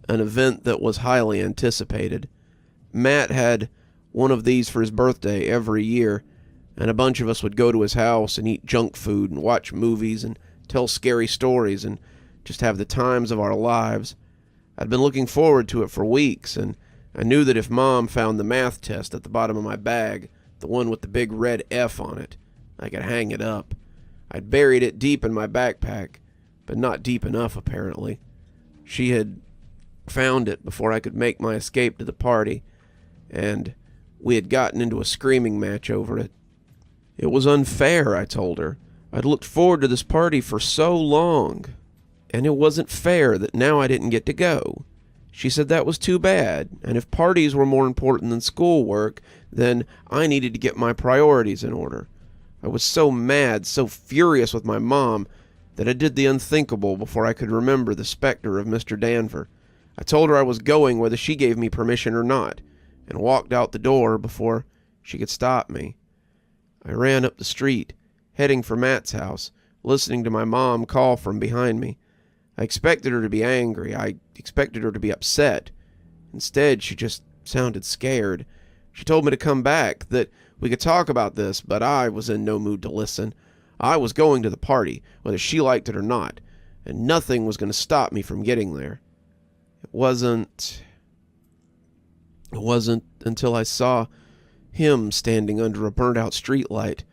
an event that was highly anticipated. Matt had one of these for his birthday every year, and a bunch of us would go to his house and eat junk food and watch movies and tell scary stories and just have the times of our lives. I'd been looking forward to it for weeks, and I knew that if Mom found the math test at the bottom of my bag, the one with the big red F on it, I could hang it up. I'd buried it deep in my backpack, but not deep enough, apparently. She had found it before I could make my escape to the party, and we had gotten into a screaming match over it. It was unfair, I told her. I'd looked forward to this party for so long, and it wasn't fair that now I didn't get to go. She said that was too bad, and if parties were more important than schoolwork, then I needed to get my priorities in order. I was so mad, so furious with my mom, that I did the unthinkable before I could remember the specter of Mr. Danver. I told her I was going whether she gave me permission or not, and walked out the door before she could stop me. I ran up the street, heading for Matt's house, listening to my mom call from behind me. I expected her to be angry. I expected her to be upset. Instead, she just sounded scared. She told me to come back, that we could talk about this, but I was in no mood to listen. I was going to the party, whether she liked it or not, and nothing was going to stop me from getting there. It wasn't until I saw him standing under a burnt-out streetlight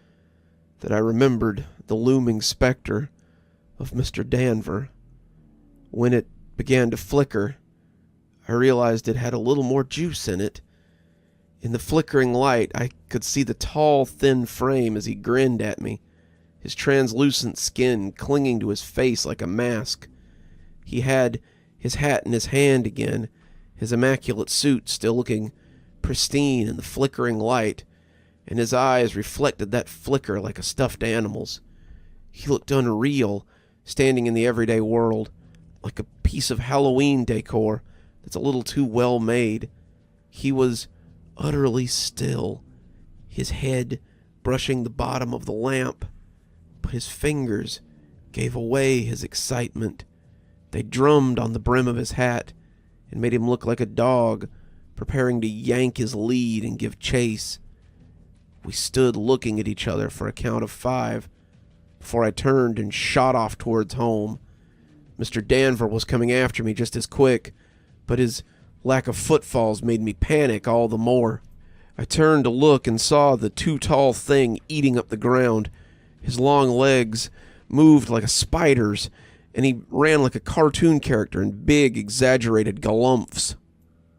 that I remembered the looming specter of Mr. Danver. When it began to flicker, I realized it had a little more juice in it. In the flickering light, I could see the tall, thin frame as he grinned at me, his translucent skin clinging to his face like a mask. He had his hat in his hand again, his immaculate suit still looking pristine in the flickering light, and his eyes reflected that flicker like a stuffed animal's. He looked unreal, standing in the everyday world, like a piece of Halloween decor that's a little too well made. He was utterly still, his head brushing the bottom of the lamp, but his fingers gave away his excitement. They drummed on the brim of his hat and made him look like a dog preparing to yank his lead and give chase. We stood looking at each other for a count of 5 before I turned and shot off towards home. Mr. Danver was coming after me just as quick, but his lack of footfalls made me panic all the more. I turned to look and saw the too tall thing eating up the ground. His long legs moved like a spider's, and he ran like a cartoon character in big, exaggerated galumphs.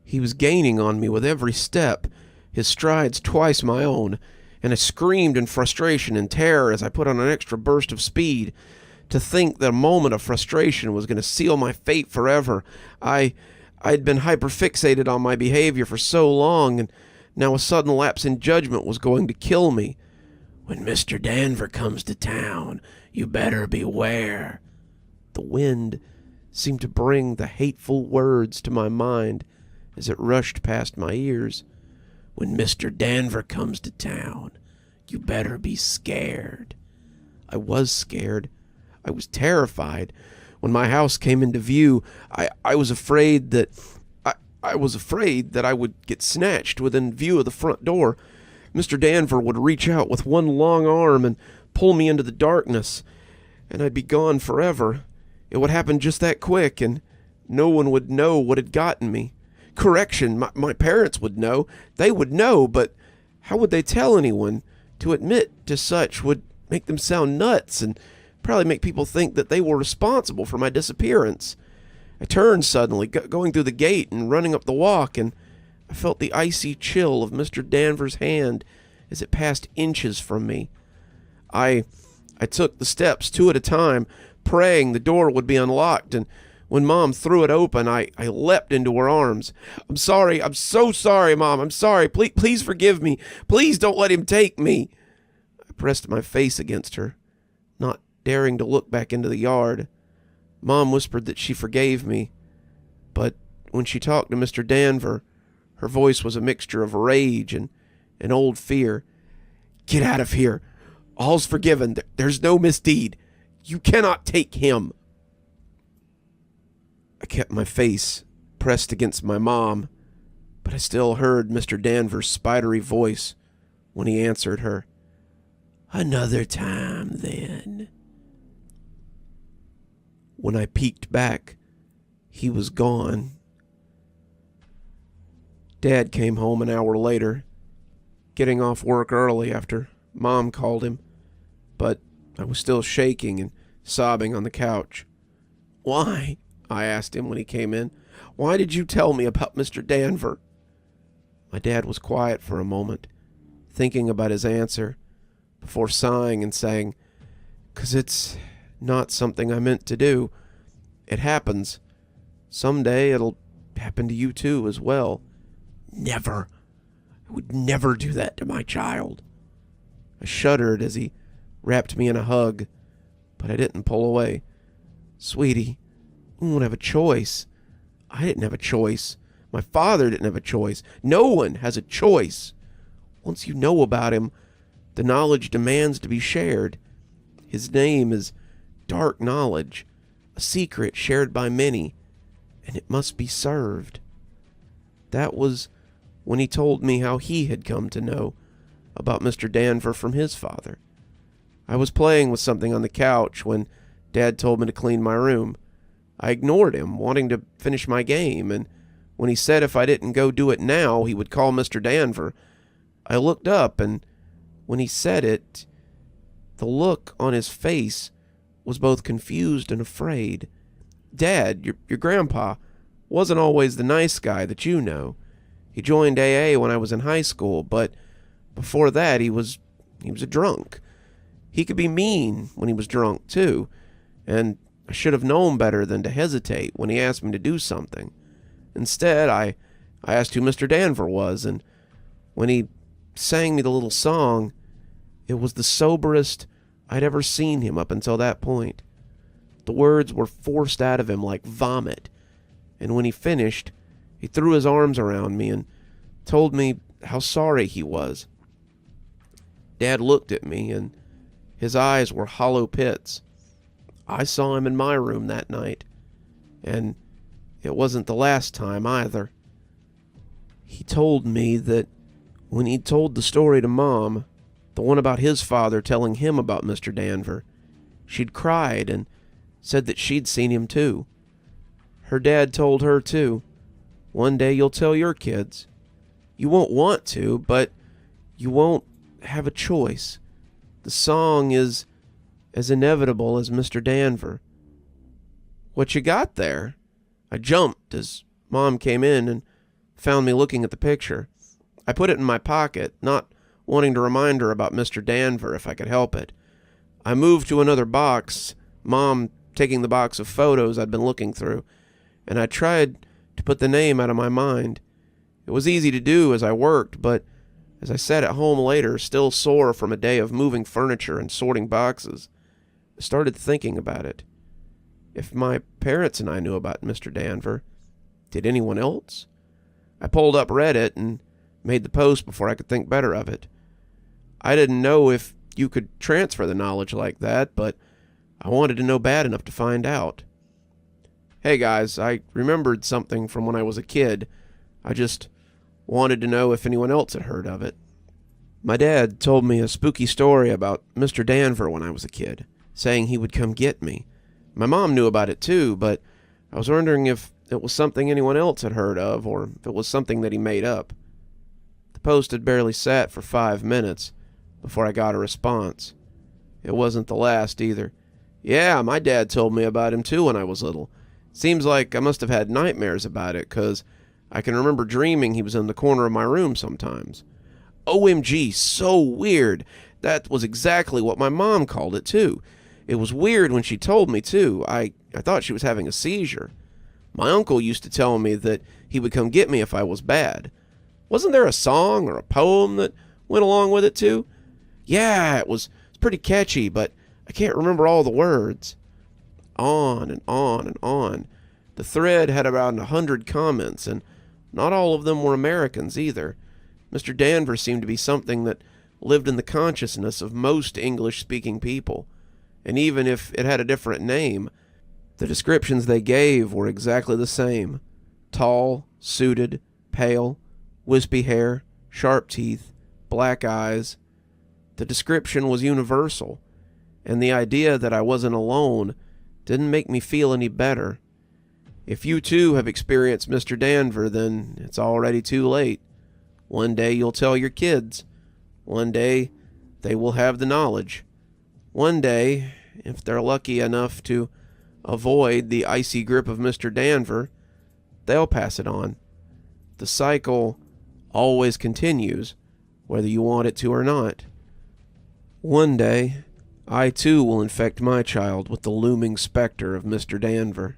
He was gaining on me with every step, his strides twice my own, and I screamed in frustration and terror as I put on an extra burst of speed. To think that a moment of frustration was going to seal my fate forever. I'd been hyperfixated on my behavior for so long, and now a sudden lapse in judgment was going to kill me. "When Mr. Danver comes to town, you better beware." The wind seemed to bring the hateful words to my mind as it rushed past my ears. "When Mr. Danver comes to town, you better be scared." I was scared. I was terrified. When my house came into view, I was afraid that I would get snatched within view of the front door. Mr. Danver would reach out with one long arm and pull me into the darkness. and I'd be gone forever. It would happen just that quick, and no one would know what had gotten me. Correction, my parents would know. They would know, but how would they tell anyone? To admit to such would make them sound nuts and probably make people think that they were responsible for my disappearance. I turned suddenly, going through the gate and running up the walk, and I felt the icy chill of Mr. Danver's hand as it passed inches from me. I took the steps 2 at a time, praying the door would be unlocked, and when Mom threw it open, I leapt into her arms. I'm sorry. I'm so sorry, Mom. I'm sorry. Please forgive me. Please don't let him take me. I pressed my face against her, not daring to look back into the yard. Mom whispered that she forgave me, but when she talked to Mr. Danver, her voice was a mixture of rage and an old fear. Get out of here. All's forgiven. There's no misdeed. You cannot take him. I kept my face pressed against my mom, but I still heard Mr. Danver's spidery voice when he answered her. Another time, then. When I peeked back, he was gone. Dad came home an hour later, getting off work early after Mom called him, but I was still shaking and sobbing on the couch. Why? I asked him when he came in. Why did you tell me about Mr. Danver? My dad was quiet for a moment, thinking about his answer, before sighing and saying, 'Cause it's not something I meant to do. It happens. Someday it'll happen to you too as well. Never. I would never do that to my child. I shuddered as he wrapped me in a hug, but I didn't pull away. Sweetie, you won't have a choice. I didn't have a choice. My father didn't have a choice. No one has a choice. Once you know about him, the knowledge demands to be shared. His name is dark knowledge, a secret shared by many, and it must be served. That was when he told me how he had come to know about Mr. Danver from his father. I was playing with something on the couch when Dad told me to clean my room. I ignored him, wanting to finish my game, and when he said if I didn't go do it now, he would call Mr. Danver, I looked up, and when he said it, the look on his face was both confused and afraid. Dad, your grandpa, wasn't always the nice guy that you know. He joined AA when I was in high school, but before that he was a drunk. He could be mean when he was drunk, too, and I should have known better than to hesitate when he asked me to do something. Instead, I asked who Mr. Danver was, and when he sang me the little song, it was the soberest I'd ever seen him up until that point. The words were forced out of him like vomit, and when he finished, he threw his arms around me and told me how sorry he was. Dad looked at me, and his eyes were hollow pits. I saw him in my room that night, and it wasn't the last time either. He told me that when he'd told the story to Mom, the one about his father telling him about Mr. Danver, she'd cried and said that she'd seen him too. Her dad told her too, one day you'll tell your kids. You won't want to, but you won't have a choice. The song is as inevitable as Mr. Danver. What you got there? I jumped as Mom came in and found me looking at the picture. I put it in my pocket, not wanting to remind her about Mr. Danver if I could help it. I moved to another box, Mom taking the box of photos I'd been looking through, and I tried to put the name out of my mind. It was easy to do as I worked, but as I sat at home later, still sore from a day of moving furniture and sorting boxes, I started thinking about it. If my parents and I knew about Mr. Danver, did anyone else? I pulled up Reddit and made the post before I could think better of it. I didn't know if you could transfer the knowledge like that, but I wanted to know bad enough to find out. Hey guys, I remembered something from when I was a kid. I just wanted to know if anyone else had heard of it. My dad told me a spooky story about Mr. Danver when I was a kid. saying he would come get me. My mom knew about it too, but I was wondering if it was something anyone else had heard of, or if it was something that he made up. The post had barely sat for 5 minutes before I got a response. It wasn't the last either. Yeah, my dad told me about him too when I was little. Seems like I must have had nightmares about it, 'cause I can remember dreaming he was in the corner of my room sometimes. OMG, so weird. That was exactly what my mom called it too. It was weird when she told me too. I thought she was having a seizure. My uncle used to tell me that he would come get me if I was bad. Wasn't there a song or a poem that went along with it too? Yeah, it was pretty catchy, but I can't remember all the words. On and on and on. The thread had about 100 comments, and not all of them were Americans either. Mr. Danver seemed to be something that lived in the consciousness of most English-speaking people, and even if it had a different name, the descriptions they gave were exactly the same. Tall, suited, pale, wispy hair, sharp teeth, black eyes. The description was universal, and the idea that I wasn't alone didn't make me feel any better. If you too have experienced Mr. Danver, then it's already too late. One day you'll tell your kids. One day they will have the knowledge. One day, if they're lucky enough to avoid the icy grip of Mr. Danver, they'll pass it on. The cycle always continues, whether you want it to or not. One day, I too will infect my child with the looming specter of Mr. Danver.